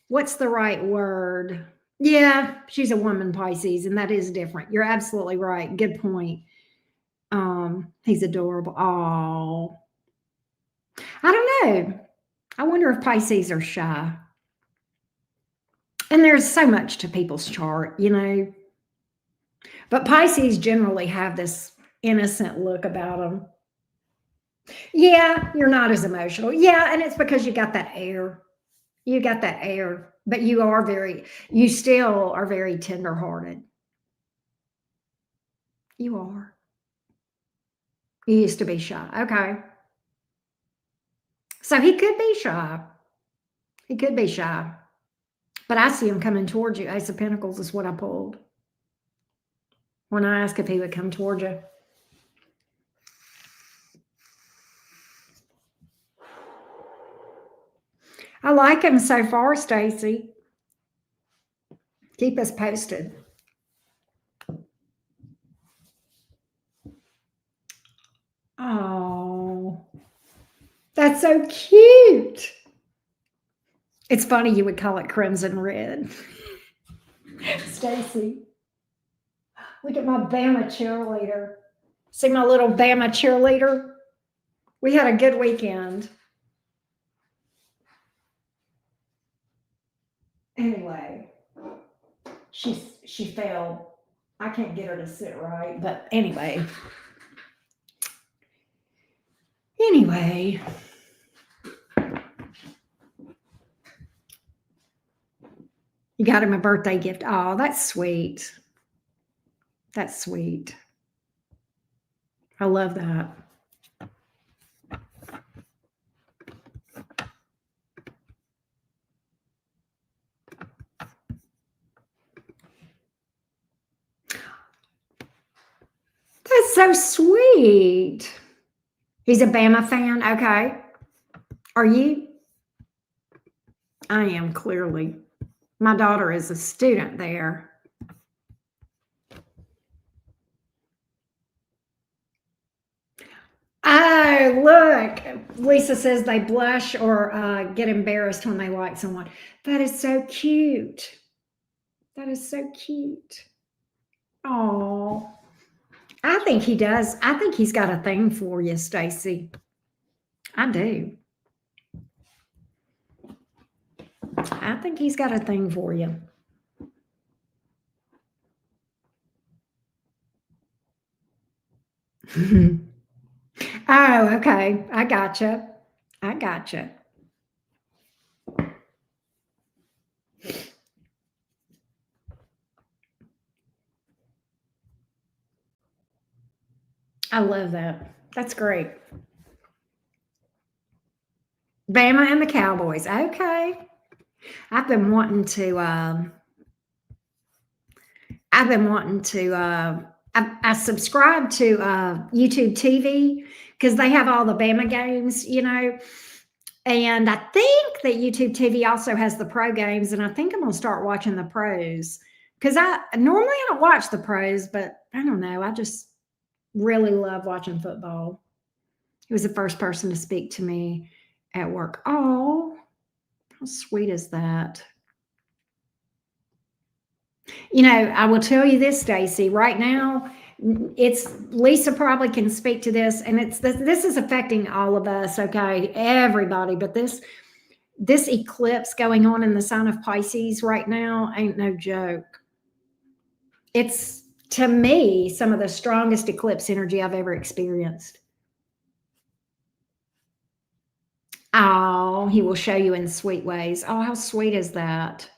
[SPEAKER 2] what's the right word? Yeah, she's a woman Pisces, and that is different. You're absolutely right. Good point. He's adorable. Oh, I don't know. I wonder if Pisces are shy. And there's so much to people's chart, you know. But Pisces generally have this innocent look about them. Yeah, you're not as emotional. Yeah, and it's because you got that air. You got that air, but you still are very tenderhearted. You are. You used to be shy. Okay. So he could be shy. He could be shy. But I see him coming towards you. Ace of Pentacles is what I pulled when I asked if he would come towards you. I like him so far, Stacy. Keep us posted. Oh, that's so cute. It's funny you would call it crimson red. Stacy, look at my Bama cheerleader. See my little Bama cheerleader? We had a good weekend. Anyway, she fell. I can't get her to sit right, but anyway. You got him a birthday gift. Oh, that's sweet. That's sweet. I love that. That's is so sweet. He's a Bama fan. Okay. Are you? I am, clearly. My daughter is a student there. Oh, look. Lisa says they blush or get embarrassed when they like someone. That is so cute. That is so cute. Oh, I think he does. I think he's got a thing for you, Stacy. I do. I think he's got a thing for you. Oh, okay. I gotcha. I gotcha. I love that. That's great. Bama and the Cowboys. Okay. I've been wanting to. I've been wanting to. I subscribe to YouTube TV because they have all the Bama games, and I think that YouTube TV also has the pro games, and I think I'm gonna start watching the pros because I don't watch the pros, but I don't know. I just really love watching football. He was the first person to speak to me at work. Oh, how sweet is that? I will tell you this, Stacy, right now, it's Lisa probably can speak to this, and this is affecting all of us, okay, everybody, but this eclipse going on in the sign of Pisces right now ain't no joke. It's, to me, some of the strongest eclipse energy I've ever experienced. Oh, he will show you in sweet ways. Oh, how sweet is that?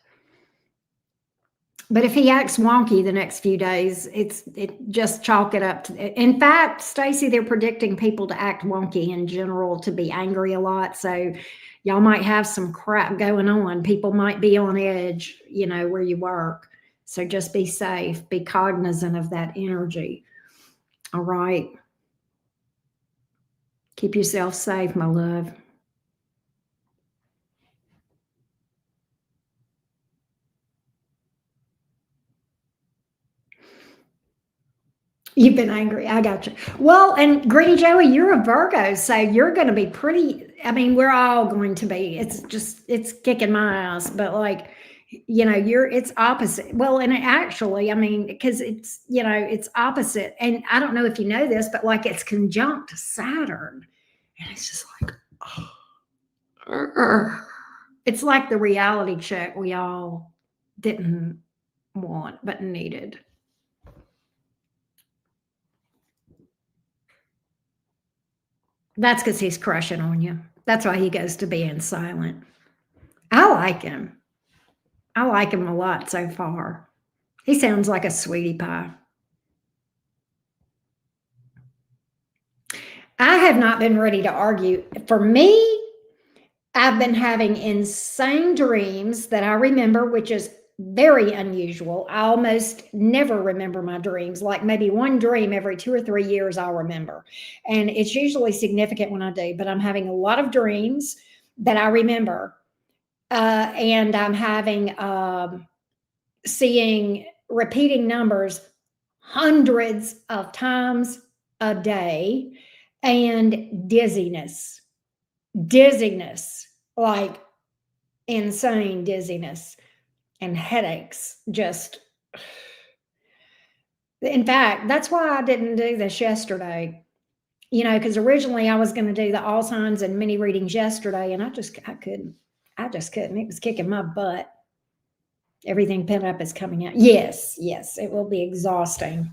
[SPEAKER 2] But if he acts wonky the next few days, it just chalk it up to, in fact, Stacy, they're predicting people to act wonky in general, to be angry a lot. So y'all might have some crap going on. People might be on edge, where you work. So just be safe, be cognizant of that energy. All right. Keep yourself safe, my love. You've been angry. I got you. Well, and Greedy Joey, you're a Virgo, so you're going to be pretty. I mean, we're all going to be. It's kicking my ass, but it's opposite. Well, and actually, I mean, because it's opposite. And I don't know if you know this, but it's conjunct Saturn. And it's just it's like the reality check we all didn't want, but needed. That's because he's crushing on you. That's why he goes to being silent. I like him. I like him a lot so far. He sounds like a sweetie pie. I have not been ready to argue. For me, I've been having insane dreams that I remember, which is very unusual. I almost never remember my dreams. Like maybe one dream every 2 or 3 years I'll remember. And it's usually significant when I do, but I'm having a lot of dreams that I remember. And I'm having seeing repeating numbers hundreds of times a day, and dizziness, like insane dizziness, and headaches. Just, in fact, that's why I didn't do this yesterday, because originally I was going to do the all signs and mini readings yesterday, and I couldn't. It was kicking my butt. Everything pent up is coming out. Yes, it will be exhausting.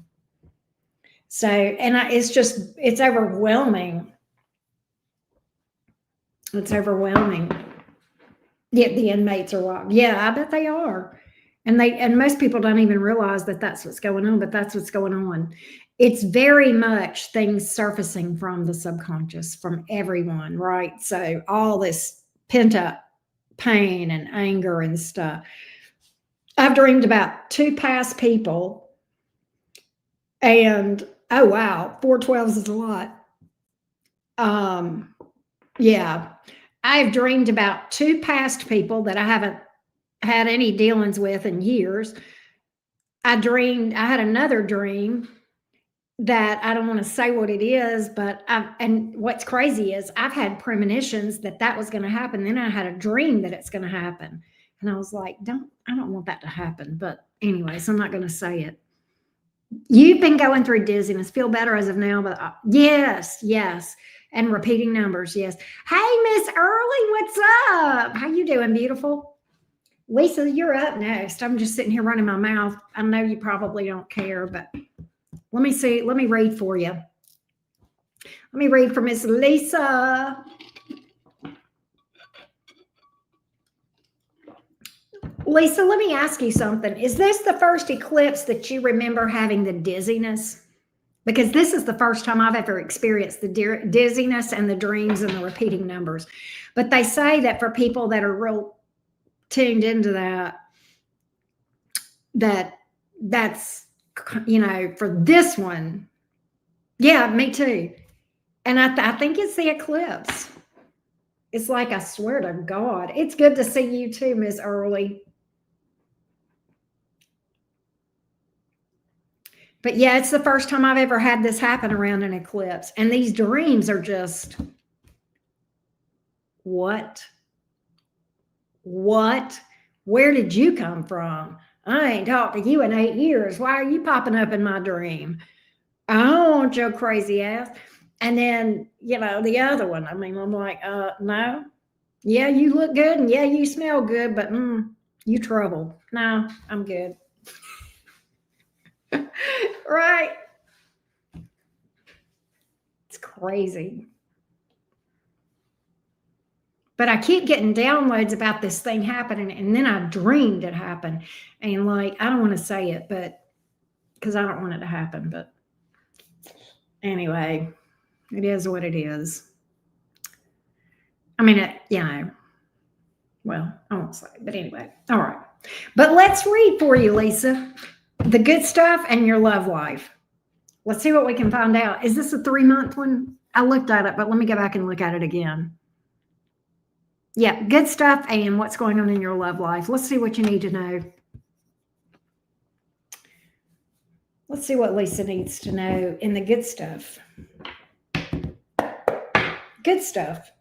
[SPEAKER 2] So, and it's overwhelming. It's overwhelming. Yeah, the inmates are wild. Yeah, I bet they are. And most people don't even realize that that's what's going on, but that's what's going on. It's very much things surfacing from the subconscious, from everyone, right? So all this pent up pain and anger and stuff. I've dreamed about 2 past people, and Oh, wow. 412s is a lot. Yeah. I've dreamed about two past people that I haven't had any dealings with in years. I had another dream that I don't want to say what it is, but and what's crazy is I've had premonitions that that was going to happen. Then I had a dream that it's going to happen. And I was like, I don't want that to happen. But anyways, I'm not going to say it. You've been going through dizziness. Feel better as of now, but yes, yes. And repeating numbers, yes. Hey, Miss Early, what's up? How you doing, beautiful? Lisa, you're up next. I'm just sitting here running my mouth. I know you probably don't care, but let me see. Let me read for you. Let me read for Miss Lisa. Lisa, let me ask you something. Is this the first eclipse that you remember having the dizziness? Because this is the first time I've ever experienced the dizziness and the dreams and the repeating numbers. But they say that for people that are real tuned into that's, for this one. Yeah, me too. And I think it's the eclipse. It's like, I swear to God. It's good to see you too, Miss Early. But yeah, it's the first time I've ever had this happen around an eclipse. And these dreams are just, what? What? Where did you come from? I ain't talked to you in 8 years. Why are you popping up in my dream? I don't want your crazy ass. And then, the other one, I'm like, no. Yeah, you look good and yeah, you smell good, but you trouble. No, I'm good. Right. It's crazy. But I keep getting downloads about this thing happening, and then I dreamed it happened. And I don't want to say it, but because I don't want it to happen. But anyway, it is what it is. I mean, well, I won't say, but anyway, all right. But let's read for you, Lisa, the good stuff and your love life. Let's see what we can find out. Is this a 3-month one? I looked at it, but let me go back and look at it again. Yeah, good stuff and what's going on in your love life. Let's see what you need to know. Let's see what Lisa needs to know in the good stuff. Good stuff.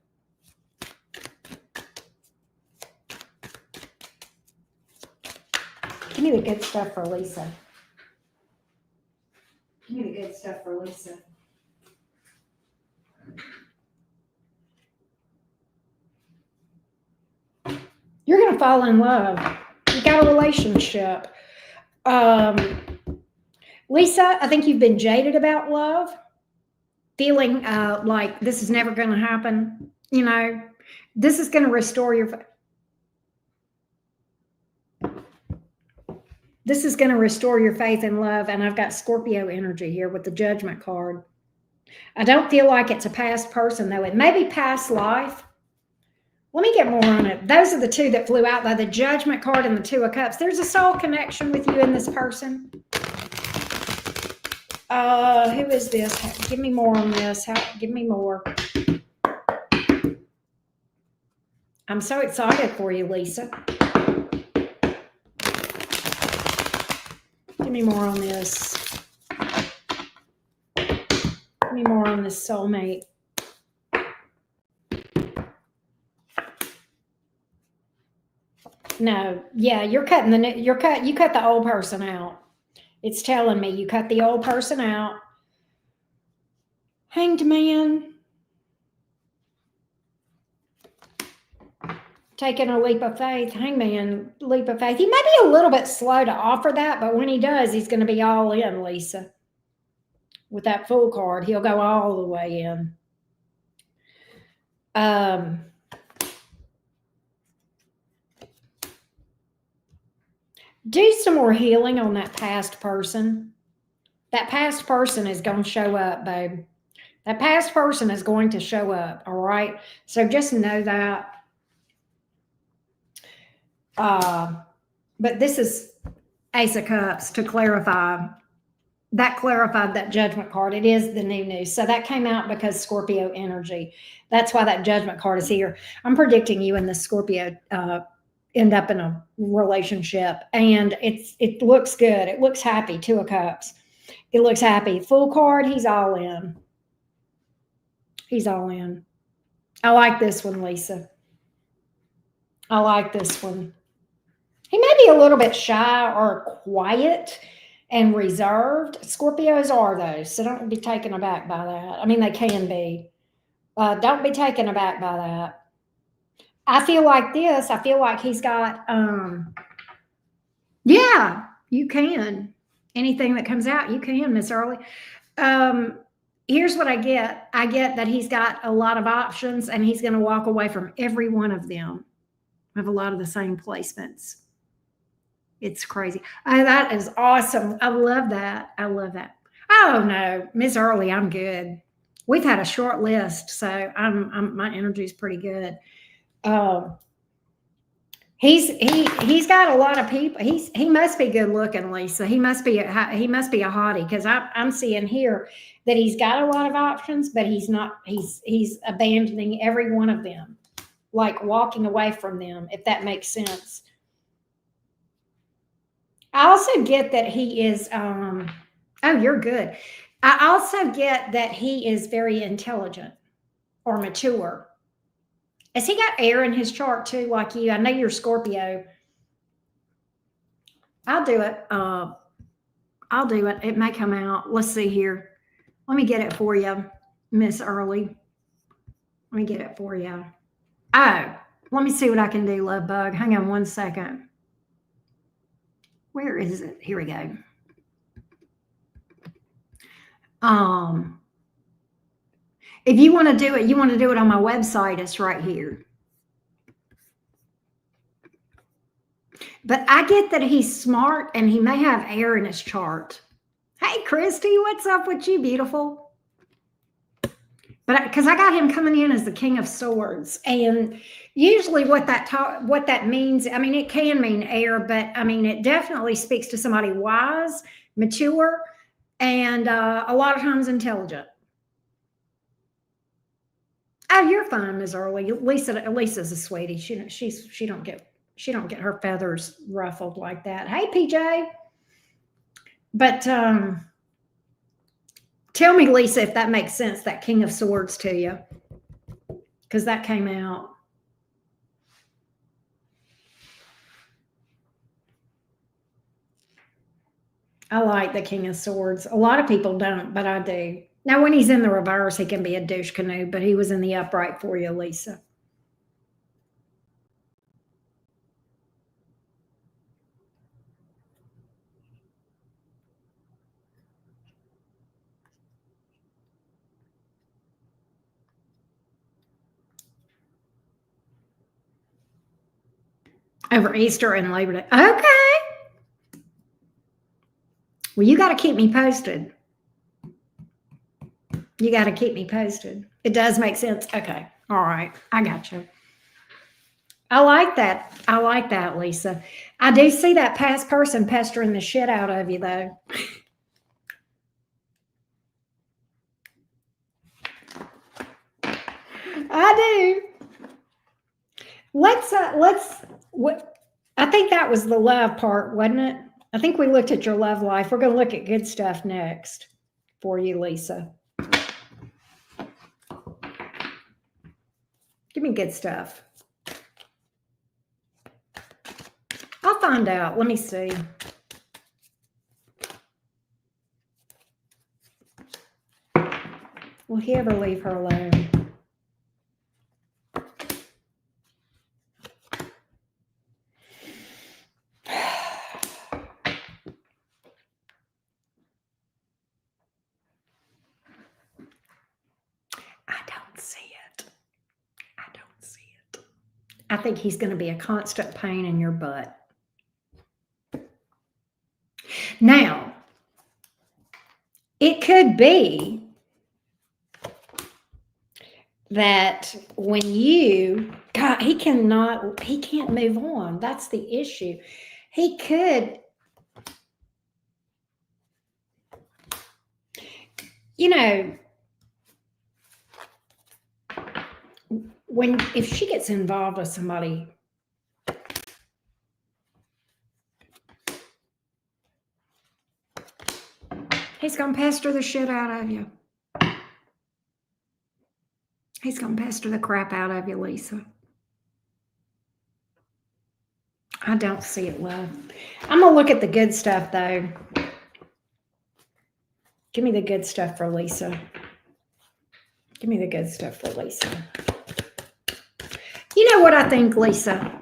[SPEAKER 2] Give me the good stuff for Lisa. Give me the good stuff for Lisa. You're going to fall in love. You got a relationship. Lisa, I think you've been jaded about love, feeling like this is never going to happen. This is going to restore your faith in love. And I've got Scorpio energy here with the Judgment card. I don't feel like it's a past person, though. It may be past life. Let me get more on it. Those are the two that flew out, though, the Judgment card and the Two of Cups. There's a soul connection with you and this person. Who is this? Give me more on this. Give me more. I'm so excited for you, Lisa. Give me more on this. Give me more on this soulmate. No, yeah, you cut the old person out. It's telling me you cut the old person out. Hanged Man. Taking a leap of faith. Hangman, leap of faith. He may be a little bit slow to offer that, but when he does, he's going to be all in, Lisa. With that Fool card, he'll go all the way in. Do some more healing on that past person. That past person is going to show up, babe. That past person is going to show up, all right? So just know that. But this is Ace of Cups to clarify. that clarified that Judgment card. It is the new news. So that came out because Scorpio energy. That's why that Judgment card is here. I'm predicting you and the Scorpio end up in a relationship, and it looks good. It looks happy. Two of Cups. It looks happy. Full card. He's all in. He's all in. I like this one, Lisa. I like this one. He may be a little bit shy or quiet and reserved. Scorpios are those, so don't be taken aback by that. I mean, they can be. Don't be taken aback by that. I feel like this. I feel like he's got, yeah, you can. Anything that comes out, you can, Miss Early. Here's what I get. I get that he's got a lot of options, and he's going to walk away from every one of them. I have a lot of the same placements. It's crazy. Oh, that is awesome. I love that. I love that. Oh no, Miss Early, I'm good. We've had a short list, so my energy is pretty good. He's got a lot of people. He must be good looking, Lisa. He must be a hottie, because I'm seeing here that he's got a lot of options, but he's not. He's abandoning every one of them, like walking away from them, if that makes sense. I also get that he is, oh, you're good. I also get that he is very intelligent or mature. Has he got air in his chart too, like you? I know you're Scorpio. I'll do it. I'll do it. It may come out. Let's see here. Let me get it for you, Miss Early. Let me get it for you. Oh, let me see what I can do, Love Bug. Hang on one second. Where is it? Here we go. If you want to do it, you want to do it on my website. It's right here. But I get that he's smart, and he may have air in his chart. Hey, Christy, what's up with you, beautiful? But because I got him coming in as the King of Swords, and usually what that means, I mean, it can mean air, but I mean, it definitely speaks to somebody wise, mature, and a lot of times intelligent. Oh, you're fine, Ms. Early. Lisa's a sweetie. She don't get her feathers ruffled like that. Hey, PJ. But tell me, Lisa, if that makes sense, that King of Swords to you, because that came out. I like the King of Swords. A lot of people don't, but I do. Now, when he's in the reverse, he can be a douche canoe, but he was in the upright for you, Lisa. Over Easter and Labor Day. Okay. Well, you got to keep me posted. You got to keep me posted. It does make sense. Okay. All right. I got you. I like that. I like that, Lisa. I do see that past person pestering the shit out of you, though. I do. I think that was the love part, wasn't it? I think we looked at your love life. We're going to look at good stuff next for you, Lisa. Give me good stuff. I'll find out. Let me see. Will he ever leave her alone? I think he's going to be a constant pain in your butt. Now, it could be that when God, he can't move on. That's the issue. He could. you know, if she gets involved with somebody, he's gonna pester the shit out of you. He's gonna pester the crap out of you, Lisa. I don't see it, love. I'm gonna look at the good stuff though. Give me the good stuff for Lisa. Give me the good stuff for Lisa. You know what I think, Lisa?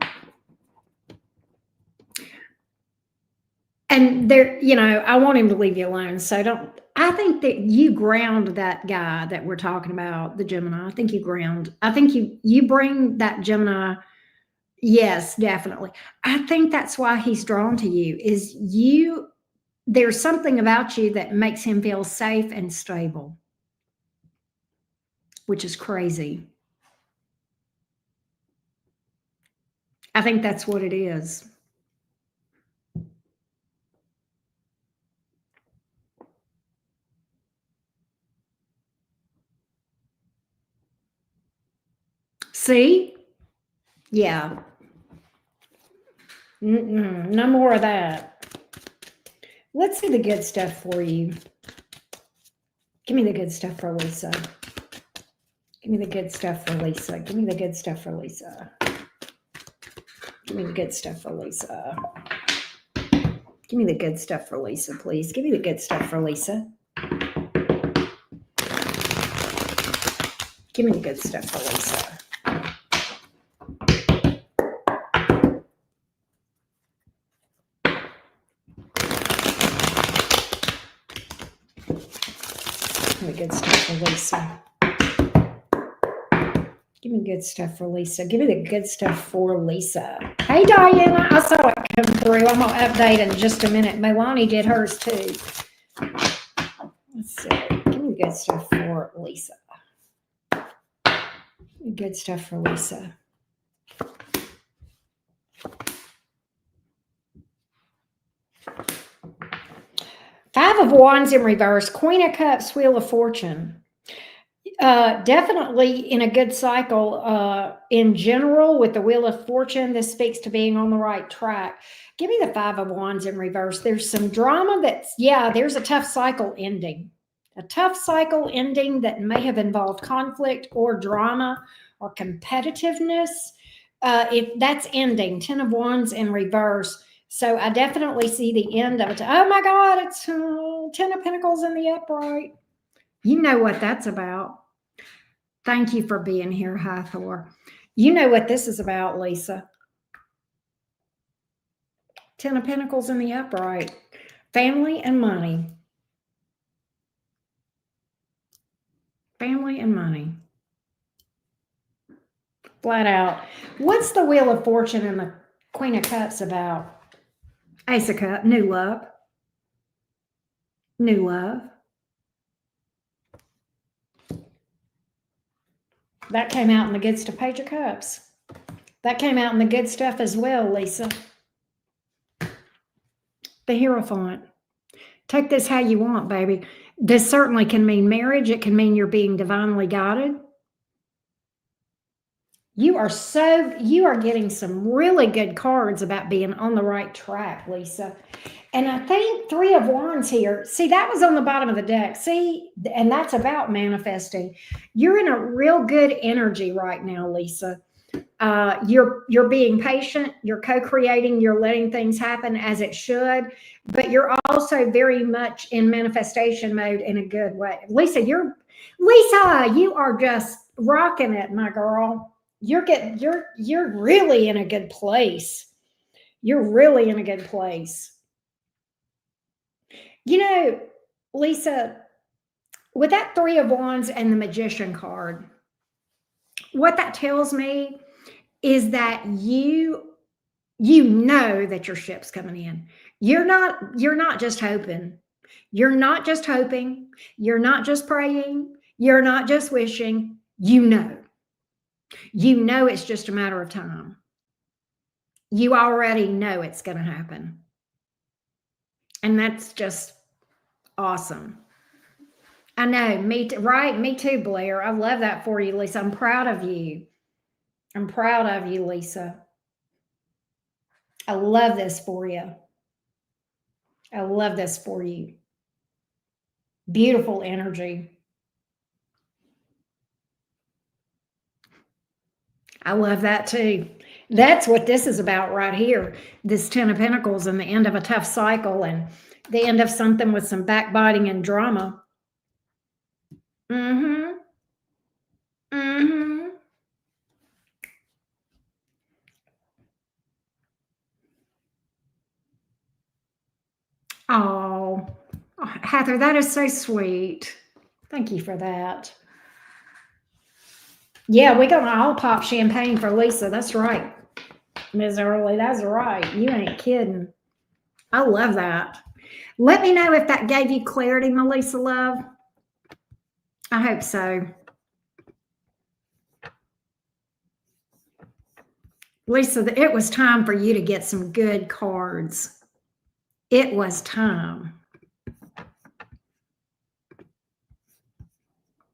[SPEAKER 2] And there, I want him to leave you alone. So I think that you ground that guy that we're talking about, the Gemini. I think you bring that Gemini. Yes, definitely. I think that's why he's drawn to you there's something about you that makes him feel safe and stable, which is crazy. I think that's what it is. See? Yeah. No more of that. Let's see the good stuff for you. Give me the good stuff for Lisa. Give me the good stuff for Lisa. Give me the good stuff for Lisa. Give me the good stuff for Lisa. Give me the good stuff for Lisa, please. Give me the good stuff for Lisa. Give me the good stuff for Lisa. Give me good stuff for Lisa. Give me good stuff for Lisa. Give me the good stuff for Lisa. Hey, Diana. I saw it come through. I'm going to update in just a minute. Melanie did hers too. Let's see. Give me the good stuff for Lisa. Good stuff for Lisa. Five of Wands in reverse. Queen of Cups, Wheel of Fortune. Definitely in a good cycle in general with the Wheel of Fortune. This speaks to being on the right track. Give me the Five of Wands in reverse. There's some drama there's a tough cycle ending. A tough cycle ending that may have involved conflict or drama or competitiveness. If that's ending, 10 of Wands in reverse. So I definitely see the end of it. Oh my God, it's 10 of Pentacles in the upright. You know what that's about. Thank you for being here, Hathor. You know what this is about, Lisa. 10 of Pentacles in the upright. Family and money. Family and money. Flat out. What's the Wheel of Fortune and the Queen of Cups about? Ace of Cups. New love. New love. That came out in the good stuff. Page of Cups. That came out in the good stuff as well, Lisa. The Hierophant. Take this how you want, baby. This certainly can mean marriage. It can mean you're being divinely guided. You are getting some really good cards about being on the right track, Lisa. And I think Three of Wands here. See, that was on the bottom of the deck. See, and that's about manifesting. You're in a real good energy right now, Lisa. You're being patient. You're co-creating. You're letting things happen as it should. But you're also very much in manifestation mode in a good way. Lisa, you are just rocking it, my girl. You're really in a good place. You're really in a good place. You know, Lisa, with that Three of Wands and the Magician card, what that tells me is that you know that your ship's coming in. You're not just hoping. You're not just hoping. You're not just praying. You're not just wishing. You know it's just a matter of time. You already know it's going to happen. And that's just awesome. I know, me too, right? Me too, Blair. I love that for you, Lisa. I'm proud of you. I'm proud of you, Lisa. I love this for you. I love this for you. Beautiful energy. I love that too. That's what this is about right here. This Ten of Pentacles and the end of a tough cycle and the end of something with some backbiting and drama. Mm-hmm. Mm-hmm. Oh, Heather, that is so sweet. Thank you for that. Yeah, we're gonna all pop champagne for Lisa. That's right, Ms. Early. That's right. You ain't kidding. I love that. Let me know if that gave you clarity, Melissa Love. I hope so. Lisa, it was time for you to get some good cards. It was time.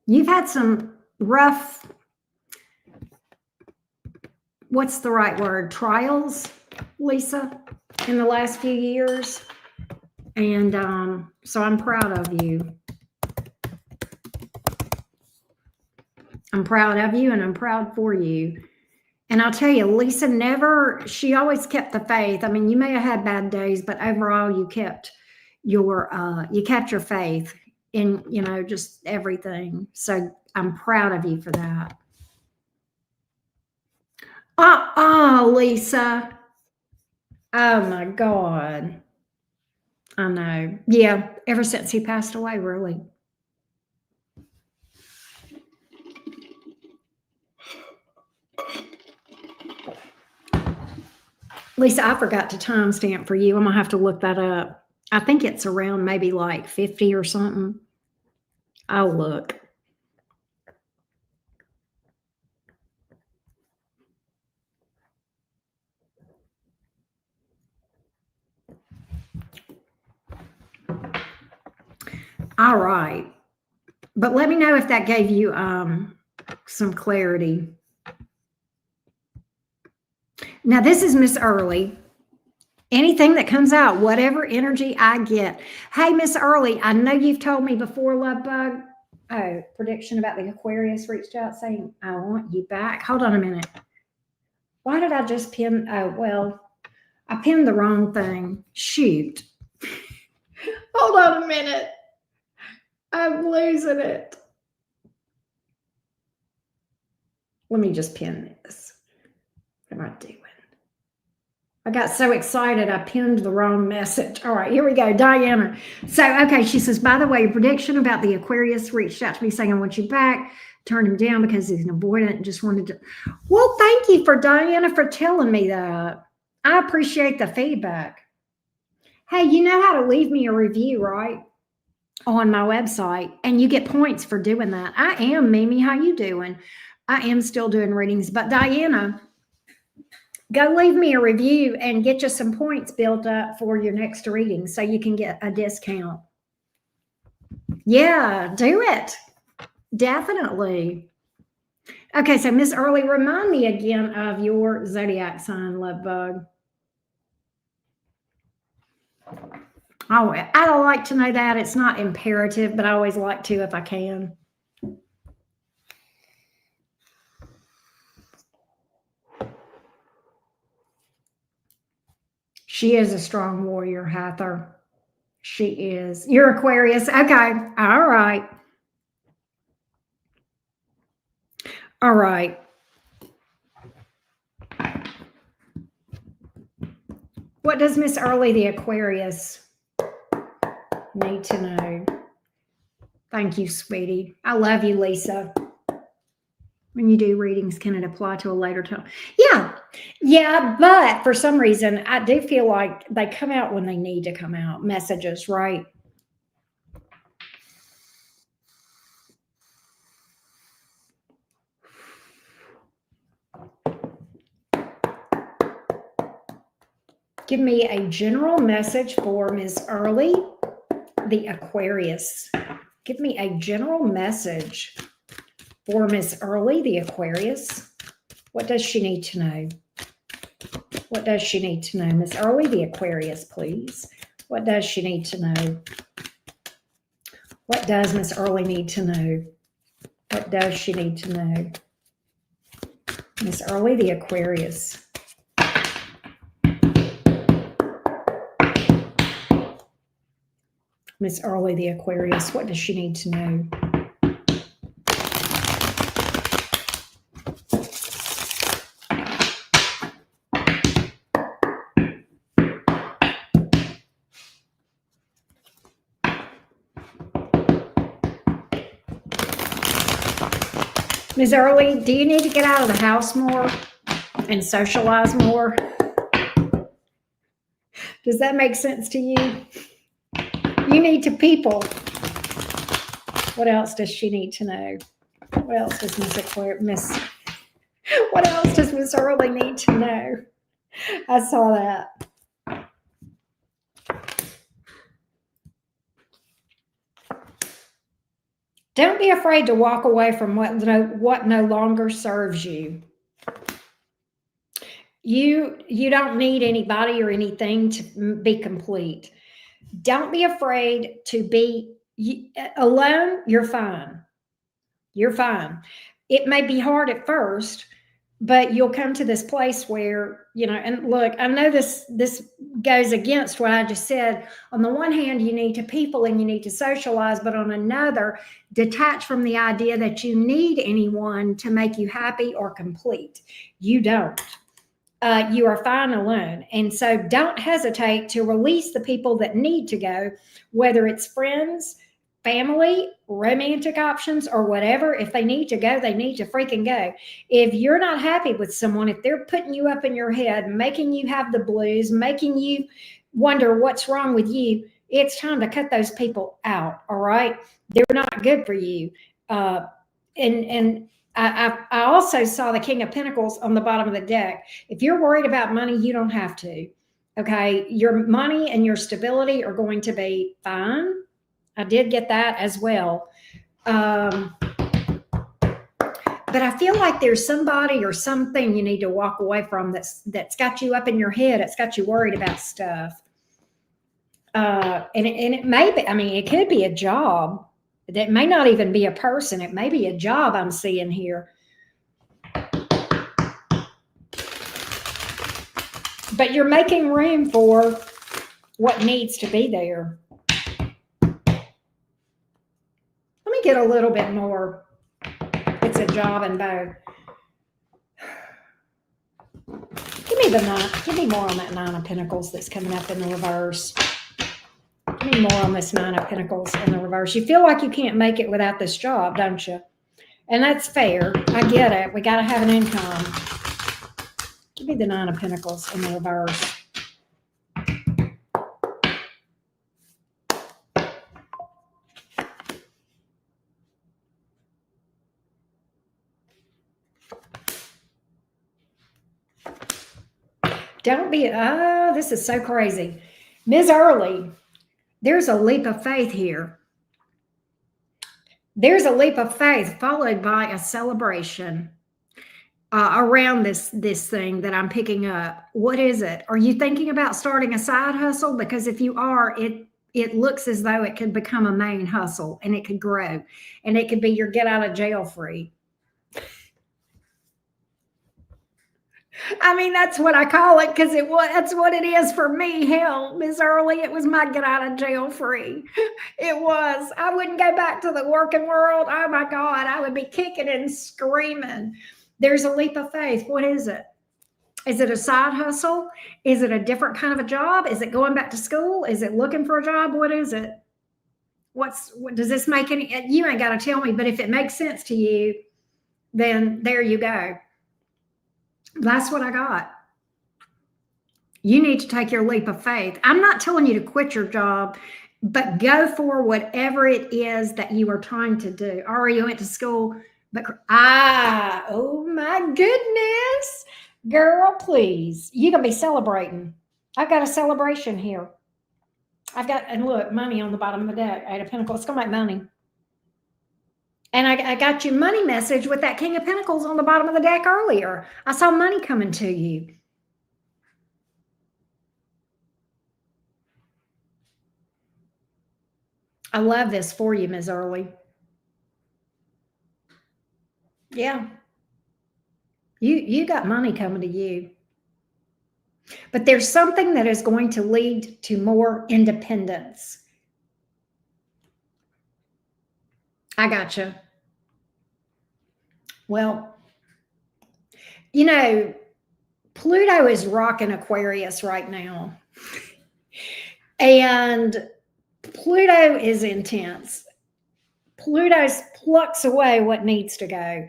[SPEAKER 2] You've had some rough, what's the right word, trials, Lisa, in the last few years. And so I'm proud of you. I'm proud of you and I'm proud for you. And I'll tell you, Lisa she always kept the faith. I mean, you may have had bad days, but overall you kept your faith in, just everything. So I'm proud of you for that. Lisa. Oh my God. I know. Yeah. Ever since he passed away, really. Lisa, I forgot to timestamp for you. I'm gonna have to look that up. I think it's around maybe like 50 or something. I'll look. All right. But let me know if that gave you some clarity. Now, this is Miss Early. Anything that comes out, whatever energy I get. Hey, Miss Early, I know you've told me before, Love Bug. Oh, prediction about the Aquarius reached out saying, I want you back. Hold on a minute. Why did I just pin? Oh, well, I pinned the wrong thing. Shoot. Hold on a minute. I'm losing it. Let me just pin this. What am I doing? I got so excited, I pinned the wrong message. All right, here we go. Diana. So, okay, she says, by the way, prediction about the Aquarius reached out to me saying, I want you back. Turned him down because he's an avoidant and just wanted to. Well, thank you for Diana for telling me that. I appreciate the feedback. Hey, you know how to leave me a review, right? On my website, and you get points for doing that. I am, Mimi. How you doing? I am still doing readings, but Diana, go leave me a review and get you some points built up for your next reading so you can get a discount. Yeah, do it. Definitely. Okay, so Miss Early, remind me again of your zodiac sign, Love Bug. Oh, I don't like to know that. It's not imperative, but I always like to if I can. She is a strong warrior, Heather. She is. You're Aquarius. Okay. All right. All right. What does Miss Early, the Aquarius, need to know? Thank you, sweetie. I love you, Lisa. When you do readings, can it apply to a later time? Yeah, but for some reason, I do feel like they come out when they need to come out. Messages, right? Give me a general message for Ms. Early, the Aquarius. Give me a general message for Miss Early, the Aquarius. What does she need to know? What does she need to know? Miss Early, the Aquarius, please. What does she need to know? What does Miss Early need to know? What does she need to know? Miss Early, the Aquarius. Miss Early, the Aquarius, what does she need to know? Ms. Early, do you need to get out of the house more and socialize more? Does that make sense to you? You need to people. What else does she need to know? What else does what else does Miss Early need to know? I saw that. Don't be afraid to walk away from what no longer serves you. You don't need anybody or anything to be complete. Don't be afraid to be alone. You're fine. You're fine. It may be hard at first, but you'll come to this place where, and look, I know this goes against what I just said. On the one hand, you need to people and you need to socialize, but on another, detach from the idea that you need anyone to make you happy or complete. You don't. You are fine alone. And so don't hesitate to release the people that need to go, whether it's friends, family, romantic options, or whatever. If they need to go, they need to freaking go. If you're not happy with someone, if they're putting you up in your head, making you have the blues, making you wonder what's wrong with you, it's time to cut those people out. All right. They're not good for you. And I also saw the King of Pentacles on the bottom of the deck. If you're worried about money, you don't have to. Okay. Your money and your stability are going to be fine. I did get that as well. But I feel like there's somebody or something you need to walk away from that's got you up in your head. It's got you worried about stuff. And it may be, it could be a job. That may not even be a person. It may be a job I'm seeing here. But you're making room for what needs to be there. Let me get a little bit more. It's a job and both. Give me more on that Nine of Pentacles that's coming up in the reverse. Give me more on this Nine of Pentacles in the reverse. You feel like you can't make it without this job, don't you? And that's fair. I get it. We got to have an income. Give me the Nine of Pentacles in the reverse. Don't be, this is so crazy. Ms. Early, there's a leap of faith here. There's a leap of faith followed by a celebration around this thing that I'm picking up. What is it? Are you thinking about starting a side hustle? Because if you are, it looks as though it could become a main hustle and it could grow and it could be your get out of jail free. That's what I call it because that's what it is for me. Hell, Ms. Early, it was my get out of jail free. It was. I wouldn't go back to the working world. Oh my God, I would be kicking and screaming. There's a leap of faith. What is it? Is it a side hustle? Is it a different kind of a job? Is it going back to school? Is it looking for a job? What is it? What does this make any? You ain't got to tell me, but if it makes sense to you, then there you go. That's what I got. You need to take your leap of faith. I'm not telling you to quit your job, but go for whatever it is that you are trying to do. Or you went to school, but oh my goodness, girl, please. You're going to be celebrating. I've got a celebration here. And look, money on the bottom of the deck. Eight of Pentacles. It's going to make money. And I got your money message with that King of Pentacles on the bottom of the deck earlier. I saw money coming to you. I love this for you, Ms. Early. Yeah. You got money coming to you. But there's something that is going to lead to more independence. I gotcha. Well, you know, Pluto is rocking Aquarius right now. And Pluto is intense. Pluto plucks away what needs to go.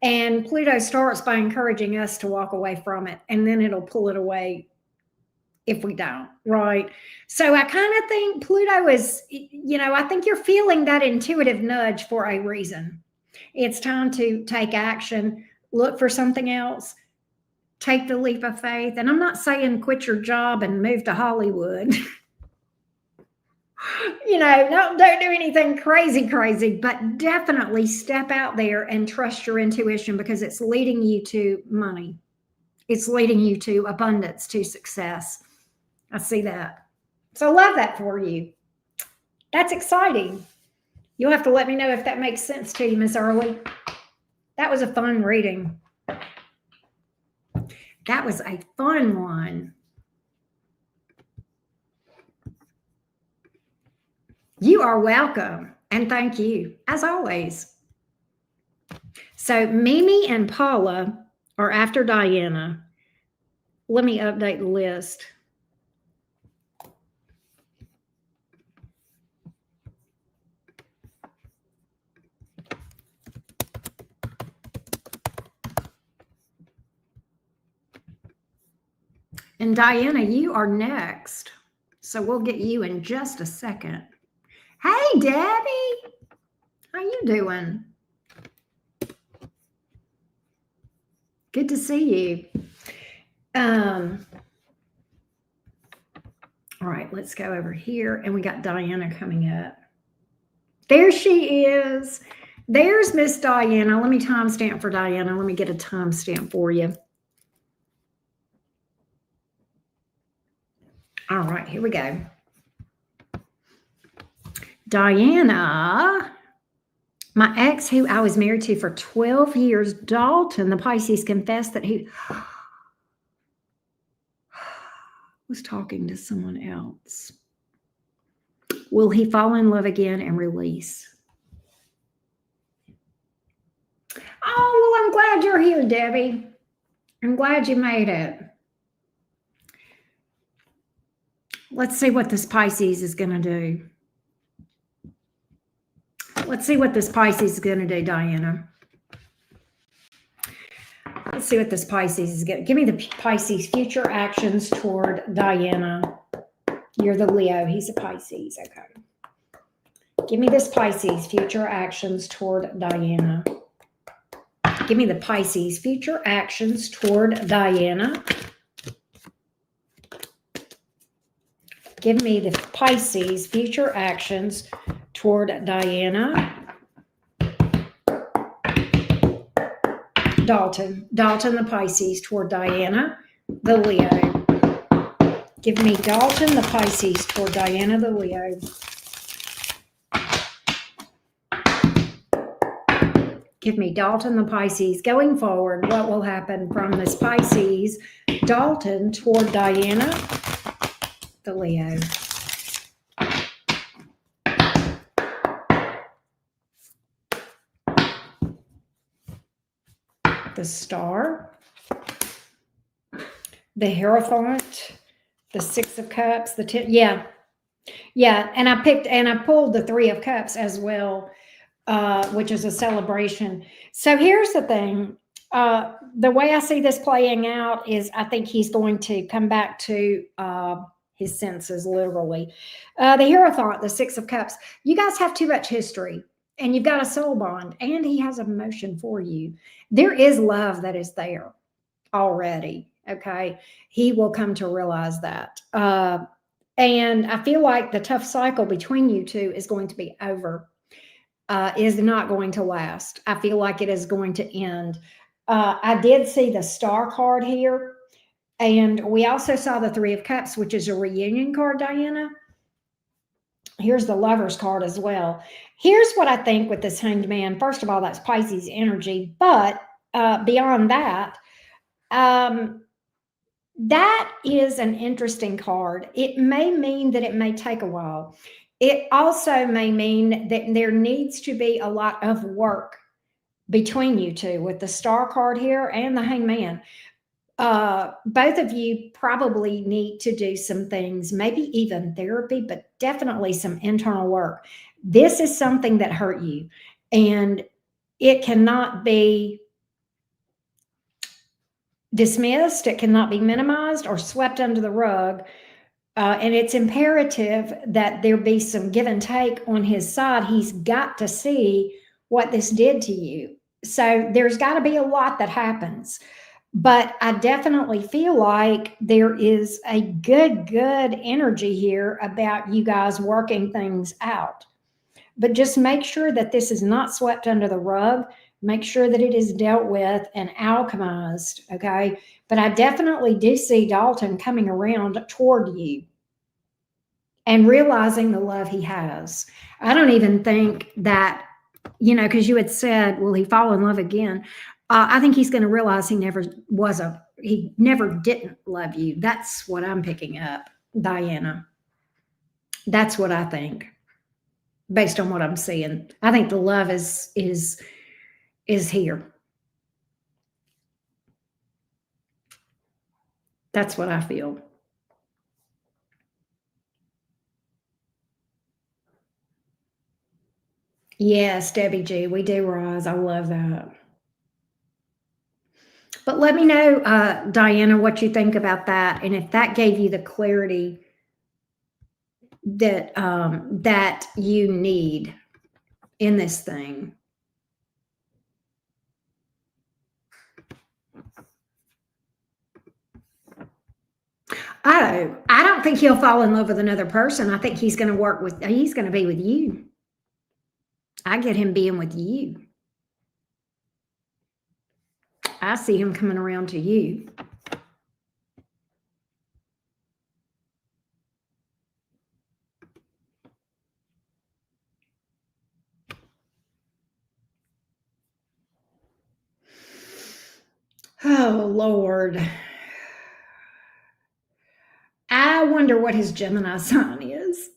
[SPEAKER 2] And Pluto starts by encouraging us to walk away from it, and then it'll pull it away if we don't, right? So I kind of think Pluto is, I think you're feeling that intuitive nudge for a reason. It's time to take action, look for something else, take the leap of faith. And I'm not saying quit your job and move to Hollywood. Don't do anything crazy, but definitely step out there and trust your intuition, because it's leading you to money. It's leading you to abundance, to success. I see that. So love that for you. That's exciting. You'll have to let me know if that makes sense to you, Miss Early. That was a fun reading. That was a fun one. You are welcome. And thank you, as always. So Mimi and Paula are after Diana. Let me update the list. And Diana, you are next. So we'll get you in just a second. Hey, Debbie. How you doing? Good to see you. All right, let's go over here. And we got Diana coming up. There she is. There's Miss Diana. Let me timestamp for Diana. Let me get a timestamp for you. All right, here we go. Diana, my ex who I was married to for 12 years, Dalton, the Pisces, confessed that he was talking to someone else. Will he fall in love again and release? Oh, well, I'm glad you're here, Debbie. I'm glad you made it. Let's see what this Pisces is going to do. Let's see what this Pisces is going to do, Diana. Let's see what this Pisces is going to give me. The Pisces future actions toward Diana. You're the Leo. He's a Pisces. Okay. Give me this Pisces future actions toward Diana. Give me the Pisces future actions toward Diana. Give me the Pisces future actions toward Diana. Dalton the Pisces toward Diana, the Leo. Give me Dalton the Pisces toward Diana, the Leo. Give me Dalton the Pisces going forward. What will happen from this Pisces, Dalton toward Diana, the Leo. The Star, the Hierophant, the Six of Cups, the Ten. Yeah. And I pulled the Three of Cups as well, which is a celebration. So here's the thing. The way I see this playing out is I think he's going to come back to his senses, literally. The Hierophant, the Six of Cups. You guys have too much history. And you've got a soul bond, and he has emotion for you. There is love that is there already, okay? He will come to realize that. And I feel like the tough cycle between you two is going to be over. is not going to last. I feel like it is going to end. I did see the star card here, and we also saw the Three of Cups, which is a reunion card, Diana. Here's the Lover's card as well. Here's what I think with this Hanged Man. First of all, that's Pisces energy, but beyond that, um, that is an interesting card. It may mean that it may take a while. It also may mean that there needs to be a lot of work between you two with the Star card here and the Hangman. Both of you probably need to do some things, maybe even therapy, but definitely some internal work. This is something that hurt you, and it cannot be dismissed, it cannot be minimized or swept under the rug. And it's imperative that there be some give and take on his side. He's got to see what this did to you. So there's got to be a lot that happens. But I definitely feel like there is a good energy here about you guys working things out. But just make sure that this is not swept under the rug. Make sure that it is dealt with and alchemized. Okay. But I definitely do see Dalton coming around toward you and realizing the love he has. I don't even think that, because you had said, will he fall in love again? I think he's going to realize he never didn't love you. That's what I'm picking up, Diana. That's what I think, based on what I'm seeing. I think the love is here. That's what I feel. Yes, Debbie G, we do rise. I love that. But let me know, Diana, what you think about that, and if that gave you the clarity that you need in this thing. Oh, I don't think he'll fall in love with another person. I think he's going to be with you. I get him being with you. I see him coming around to you. Oh, Lord. I wonder what his Gemini sign is.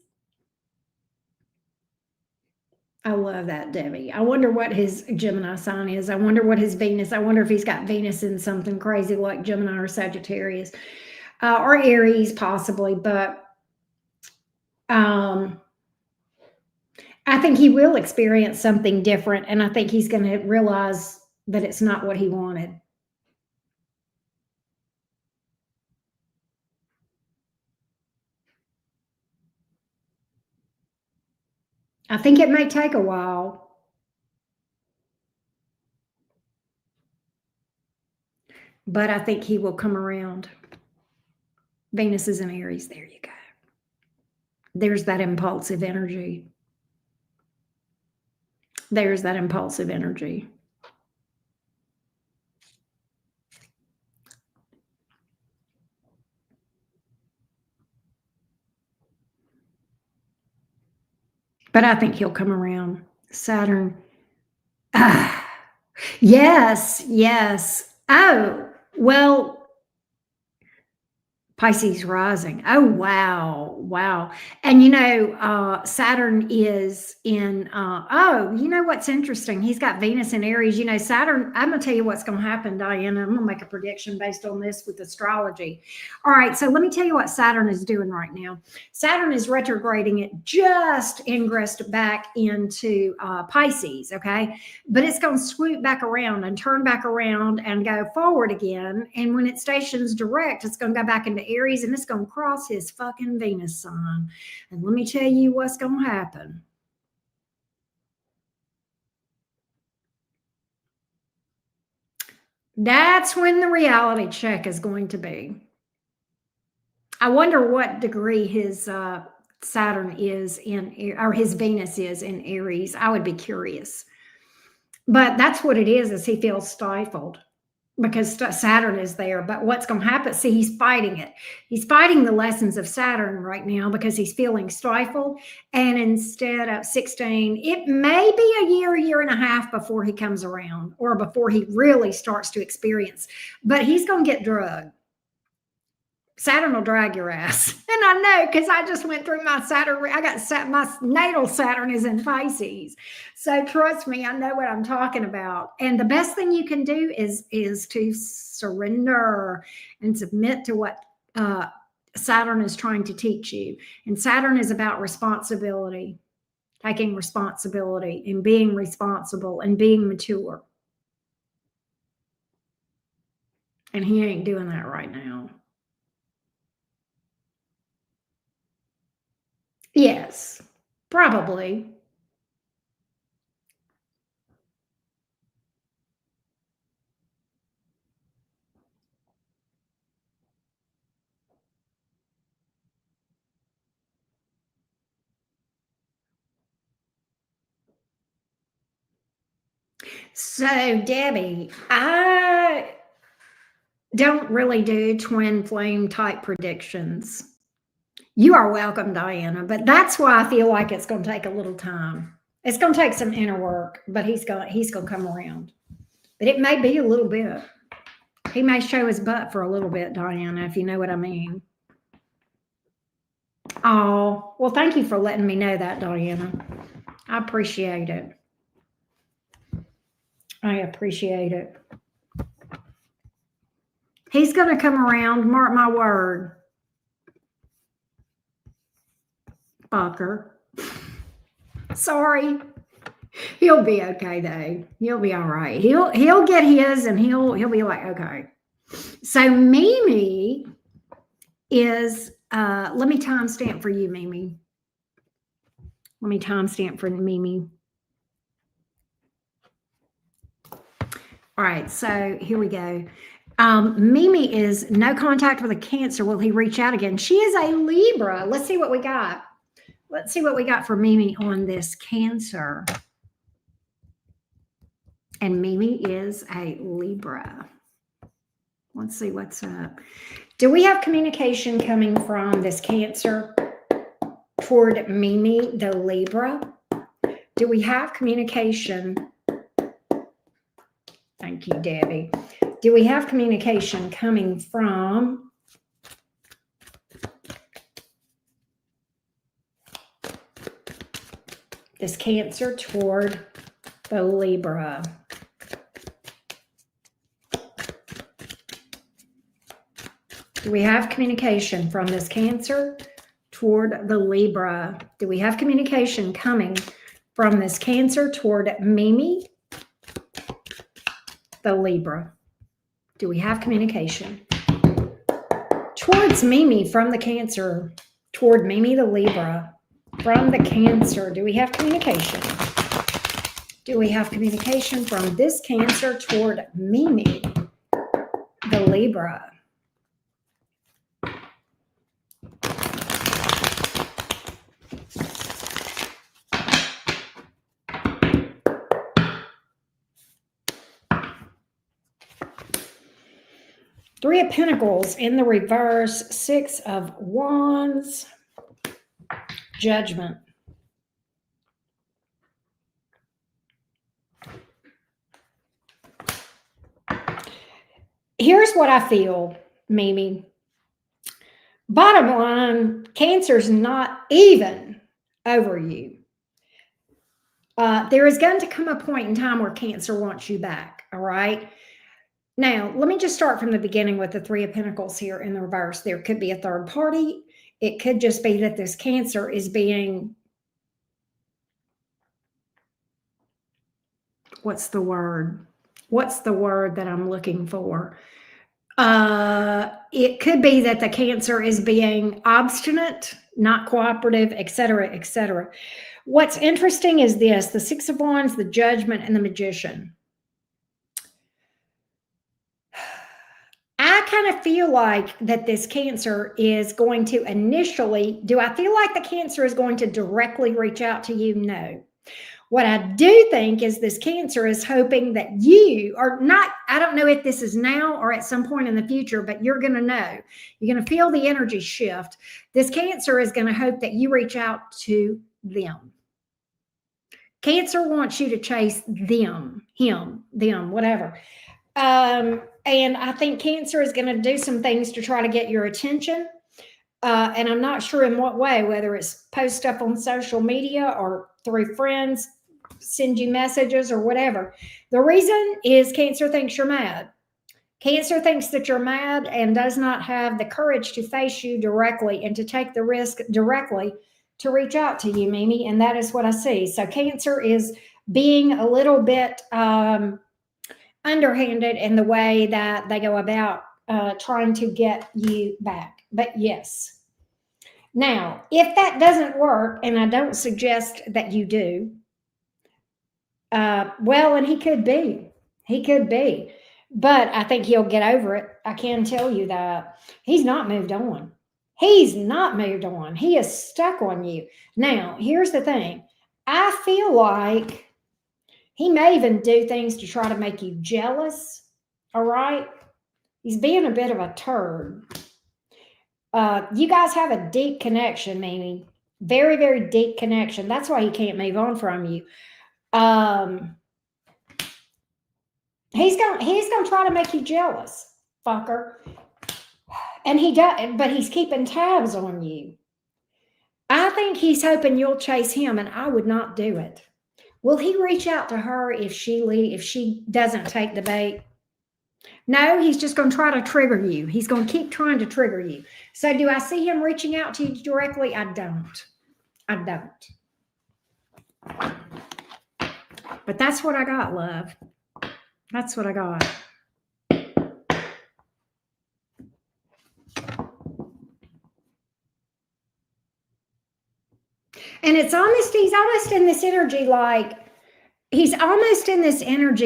[SPEAKER 2] I love that, Debbie. I wonder what his Gemini sign is. I wonder what his Venus. I wonder if he's got Venus in something crazy like Gemini or Sagittarius, or Aries, possibly. But I think he will experience something different, and I think he's going to realize that it's not what he wanted. I think it may take a while. But I think he will come around. Venus is in Aries. There you go. There's that impulsive energy. There's that impulsive energy. But I think he'll come around. Saturn. Ah, yes, yes. Oh, well, Pisces rising. Oh, wow. Wow. And Saturn is in what's interesting? He's got Venus in Aries. Saturn, I'm gonna tell you what's gonna happen, Diana. I'm gonna make a prediction based on this with astrology. All right, so let me tell you what Saturn is doing right now. Saturn is retrograding. It just ingressed back into Pisces, okay? But it's gonna swoop back around and turn back around and go forward again. And when it stations direct, it's gonna go back into Aries, and it's going to cross his fucking Venus sign. And let me tell you what's going to happen. That's when the reality check is going to be. I wonder what degree his Saturn is in, or his Venus is in Aries. I would be curious. But that's what it is he feels stifled because Saturn is there. But what's going to happen? See, he's fighting it. He's fighting the lessons of Saturn right now because he's feeling stifled. And instead of 16, it may be a year and a half before he comes around or before he really starts to experience. But he's going to get drugged. Saturn will drag your ass. And I know because I just went through my Saturn. I got my natal Saturn is in Pisces. So trust me, I know what I'm talking about. And the best thing you can do is to surrender and submit to what Saturn is trying to teach you. And Saturn is about responsibility, taking responsibility and being responsible and being mature. And he ain't doing that right now. Yes, probably. So, Debbie, I don't really do twin flame type predictions. You are welcome, Diana, but that's why I feel like it's going to take a little time. It's going to take some inner work, but he's going to come around. But it may be a little bit. He may show his butt for a little bit, Diana, if you know what I mean. Oh, well, thank you for letting me know that, Diana. I appreciate it. I appreciate it. He's going to come around, mark my word. Fucker. Sorry. He'll be okay though. He'll be all right. He'll get his and he'll be like, okay. So Mimi is let me timestamp for you, Mimi. Let me timestamp for Mimi. All right, so here we go. Mimi is no contact with a Cancer. Will he reach out again? She is a Libra. Let's see what we got. Let's see what we got for Mimi on this Cancer. And Mimi is a Libra. Let's see what's up. Do we have communication coming from this Cancer toward Mimi, the Libra? Do we have communication? Thank you, Debbie. Do we have communication coming from this Cancer toward the Libra? Do we have communication from this Cancer toward the Libra? Do we have communication coming from this Cancer toward Mimi, the Libra? Do we have communication towards Mimi from the Cancer toward Mimi, the Libra, from the Cancer? Do we have communication? Do we have communication from this Cancer toward Mimi, the Libra? Three of Pentacles in the reverse, Six of Wands, Judgment. Here's what I feel, Mimi. Bottom line, Cancer's not even over you. There is going to come a point in time where Cancer wants you back, all right? Now, let me just start from the beginning with the Three of Pentacles here in the reverse. There could be a third party. It could just be that this Cancer is being, what's the word? What's the word that I'm looking for? It could be that the Cancer is being obstinate, not cooperative, etc., etc. What's interesting is this, the Six of Wands, the Judgment, and the Magician. I I kind of feel like that this Cancer is going to initially, do I feel like the Cancer is going to directly reach out to you? No. What I do think is this Cancer is hoping that you are not, I don't know if this is now or at some point in the future, but you're going to know. You're going to feel the energy shift. This Cancer is going to hope that you reach out to them. Cancer wants you to chase them, him, them, whatever. And I think Cancer is going to do some things to try to get your attention. And I'm not sure in what way, whether it's post stuff on social media or through friends, send you messages or whatever. The reason is Cancer thinks you're mad. Cancer thinks that you're mad and does not have the courage to face you directly and to take the risk directly to reach out to you, Mimi. And that is what I see. So Cancer is being a little bit underhanded in the way that they go about trying to get you back. But yes. Now, if that doesn't work, and I don't suggest that you do, well, and he could be, but I think he'll get over it. I can tell you that he's not moved on. He's not moved on. He is stuck on you. Now, here's the thing. I feel like he may even do things to try to make you jealous. All right. He's being a bit of a turd. You guys have a deep connection, Mimi. Very, very deep connection. That's why he can't move on from you. He's gonna try to make you jealous, fucker. And he does, but he's keeping tabs on you. I think he's hoping you'll chase him, and I would not do it. Will he reach out to her if she doesn't take the bait? No, he's just going to try to trigger you. He's going to keep trying to trigger you. So do I see him reaching out to you directly? I don't. But that's what I got, love. That's what I got. And he's almost in this energy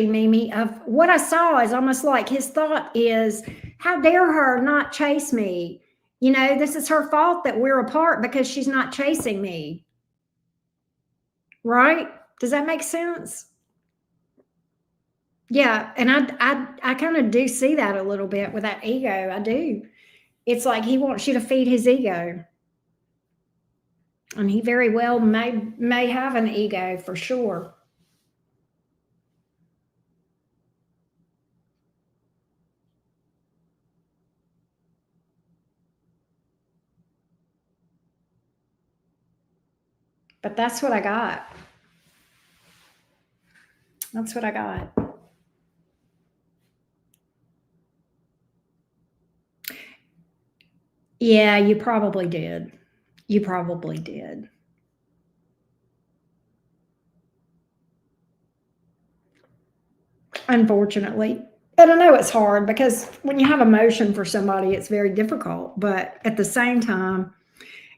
[SPEAKER 2] Mimi, of what I saw is almost like his thought is, how dare her not chase me? You know, this is her fault that we're apart because she's not chasing me. Right? Does that make sense? Yeah. And I kind of do see that a little bit with that ego. I do. It's like he wants you to feed his ego. And he very well may have an ego for sure. But that's what I got. That's what I got. Yeah, you probably did. You probably did. Unfortunately. And I know it's hard because when you have emotion for somebody, it's very difficult. But at the same time,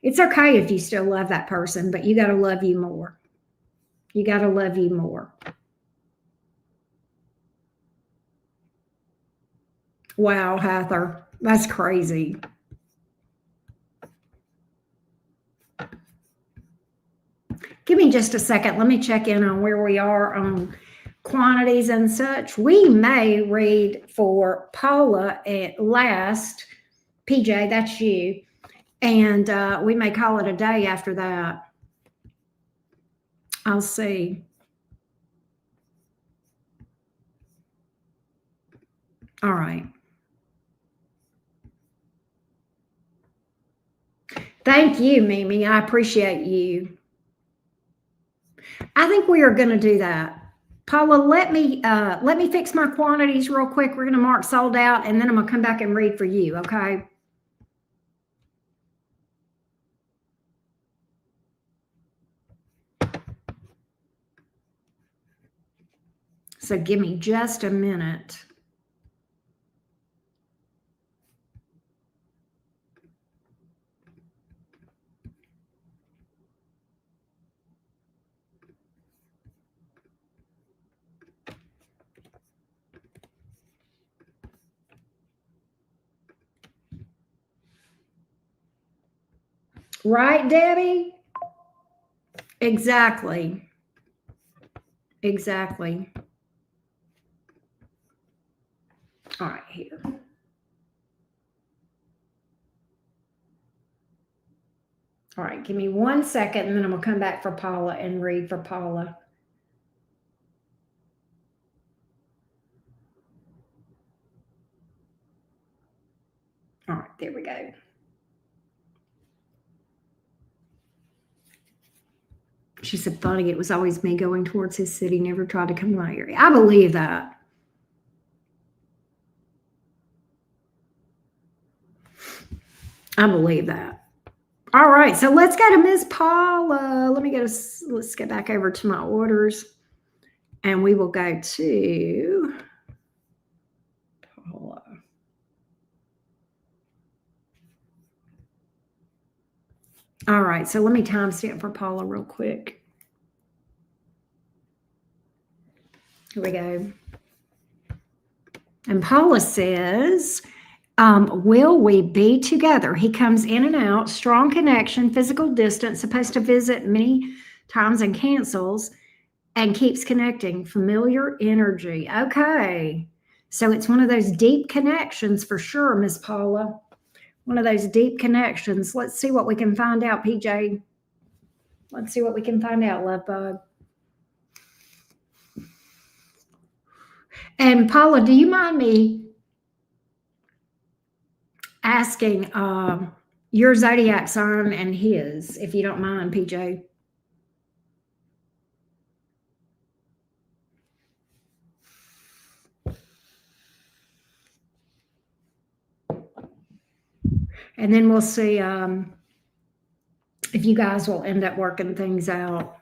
[SPEAKER 2] it's okay if you still love that person, but you got to love you more. You got to love you more. Wow, Heather, that's crazy. Give me just a second. Let me check in on where we are on quantities and such. We may read for Paula at last. PJ, that's you. And we may call it a day after that. I'll see. All right. Thank you, Mimi. I appreciate you. I think we are going to do that. Paula, let me fix my quantities real quick. We're going to mark sold out, and then I'm going to come back and read for you, okay? So give me just a minute. Right, Debbie? Exactly. Exactly. All right, here. All right, give me 1 second, and then I'm going to come back for Paula and read for Paula. All right, there we go. She said, funny, it was always me going towards his city, never tried to come to my area. I believe that. I believe that. All right, so let's go to Miss Paula. Let's get back over to my orders, and we will go to Paula. All right, so let me timestamp for Paula real quick. Here we go. And Paula says, will we be together? He comes in and out, strong connection, physical distance, supposed to visit many times and cancels, and keeps connecting, familiar energy. Okay. So it's one of those deep connections for sure, Miss Paula. One of those deep connections. Let's see what we can find out, PJ. Let's see what we can find out, love bug. And Paula, do you mind me asking your zodiac sign and his, if you don't mind, PJ? And then we'll see if you guys will end up working things out.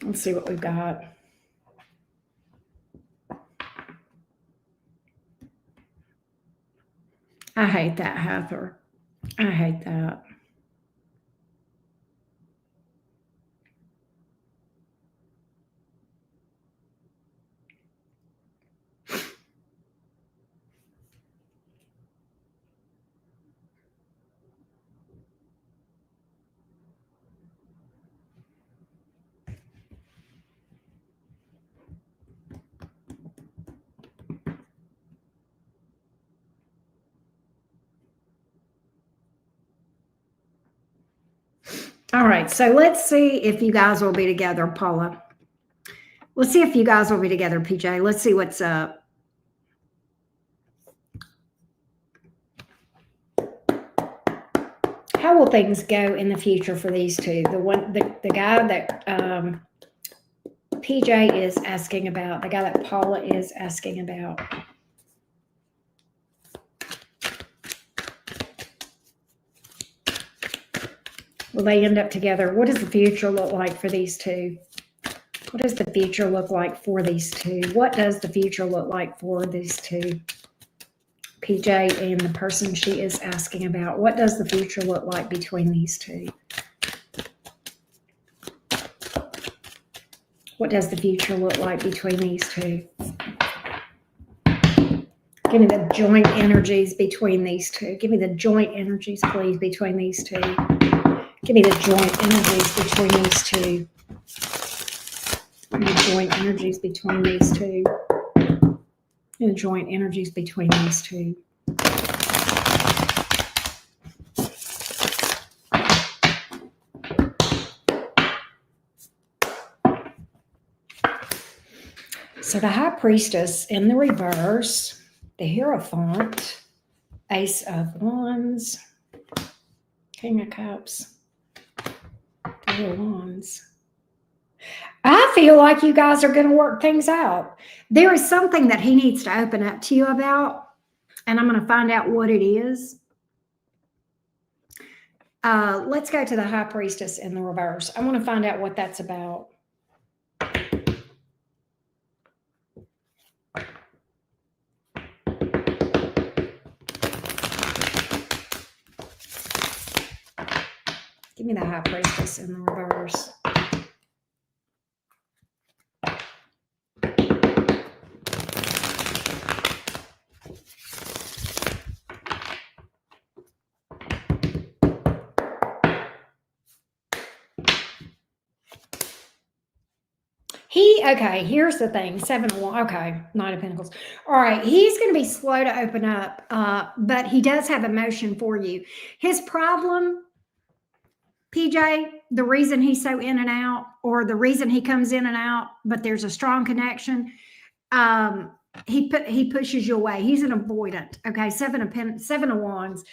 [SPEAKER 2] Let's see what we've got. I hate that, Heather. I hate that. All right, so let's see if you guys will be together, Paula. Let's see if you guys will be together, PJ. Let's see what's up. How will things go in the future for these two? The guy that PJ is asking about, the guy that Paula is asking about. Will they end up together? What does the future look like for these two? What does the future look like for these two? What does the future look like for these two? PJ and the person she is asking about. What does the future look like between these two? What does the future look like between these two? Give me the joint energies between these two. Give me the joint energies, please, between these two. Give me the joint energies between these two. Give me the joint energies between these two. The joint energies between these two. So the High Priestess in the reverse, the Hierophant, Ace of Wands, King of Cups, Four of Wands. I feel like you guys are going to work things out. There is something that he needs to open up to you about, and I'm going to find out what it is. Let's go to the High Priestess in the reverse. I want to find out what that's about. me the High Priestess in the reverse. Okay, here's the thing. 7 of Wands. Okay, Knight of Pentacles. All right, he's going to be slow to open up, but he does have emotion for you. His problem, PJ, the reason he's so in and out, or the reason he comes in and out, but there's a strong connection, he pushes you away. He's an avoidant. Okay, 7 of Wands.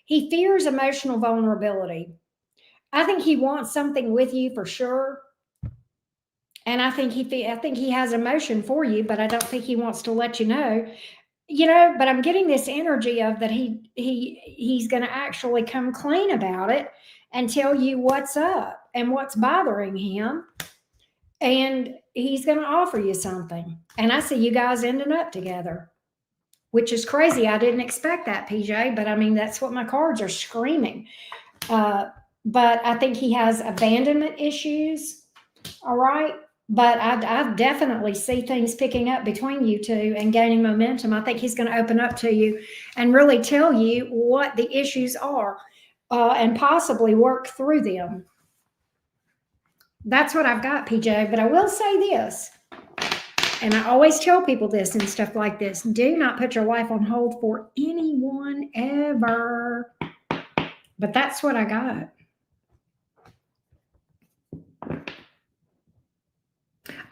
[SPEAKER 2] He fears emotional vulnerability. I think he wants something with you for sure. And I think he has emotion for you, but I don't think he wants to let you know. But I'm getting this energy of that he's going to actually come clean about it and tell you what's up and what's bothering him. And he's going to offer you something. And I see you guys ending up together, which is crazy. I didn't expect that, PJ, but I mean, that's what my cards are screaming. But I think he has abandonment issues. All right. But I definitely see things picking up between you two and gaining momentum. I think he's going to open up to you and really tell you what the issues are and possibly work through them. That's what I've got, PJ. But I will say this, and I always tell people this and stuff like this: do not put your life on hold for anyone ever. But that's what I got.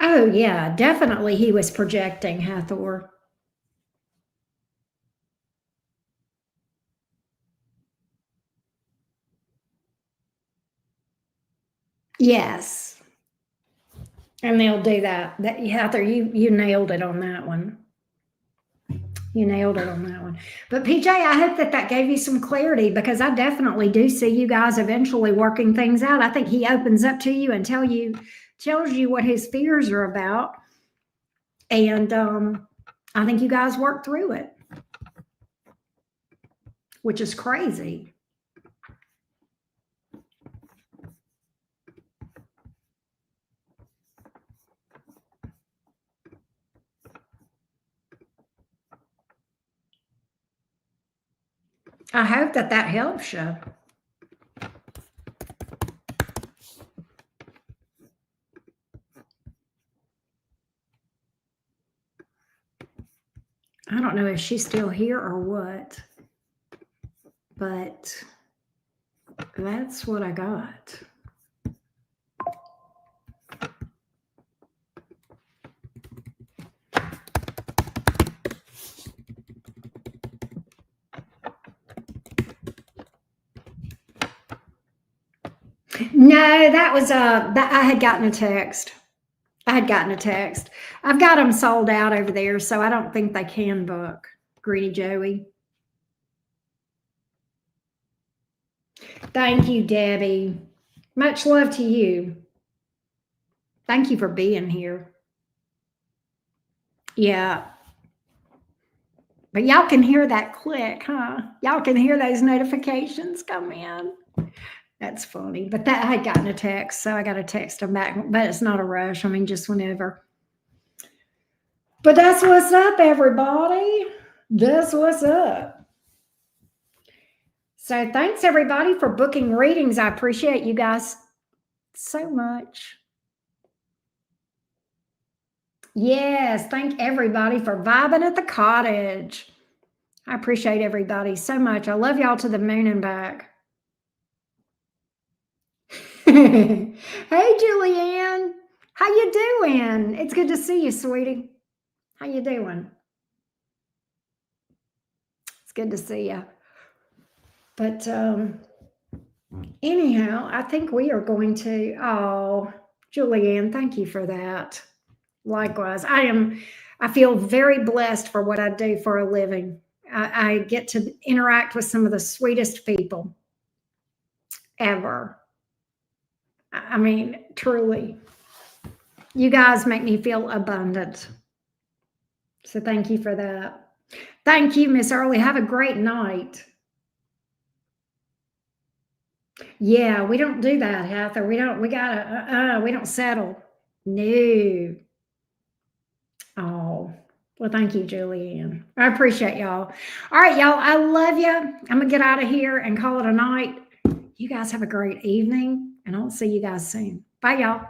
[SPEAKER 2] Oh, yeah, definitely he was projecting, Hathor. Yes. And they'll do that. Hathor, you nailed it on that one. You nailed it on that one. But PJ, I hope that gave you some clarity, because I definitely do see you guys eventually working things out. I think he opens up to you and tells you what his fears are about. And I think you guys work through it, which is crazy. I hope that helps you. I don't know if she's still here or what, but that's what I got. No, that was I had gotten a text. I've got them sold out over there, so I don't think they can book. Greedy Joey. Thank you, Debbie. Much love to you. Thank you for being here. Yeah. But y'all can hear that click, huh? Y'all can hear those notifications come in. That's funny. But I had gotten a text, so I got to text them back. But it's not a rush. I mean, just whenever. But that's what's up, everybody. That's what's up. So thanks, everybody, for booking readings. I appreciate you guys so much. Yes, thank everybody for vibing at the cottage. I appreciate everybody so much. I love y'all to the moon and back. Hey, Julianne. How you doing? It's good to see you, sweetie. How you doing? It's good to see you. But anyhow, I think we are going to, Julianne, thank you for that. Likewise, I feel very blessed for what I do for a living. I get to interact with some of the sweetest people ever. I mean, truly, you guys make me feel abundant. So thank you for that. Thank you, Miss Early. Have a great night. Yeah, we don't do that, Heather. We don't settle. No. Oh, well, thank you, Julianne. I appreciate y'all. All right, y'all. I love you. I'm gonna get out of here and call it a night. You guys have a great evening, and I'll see you guys soon. Bye, y'all.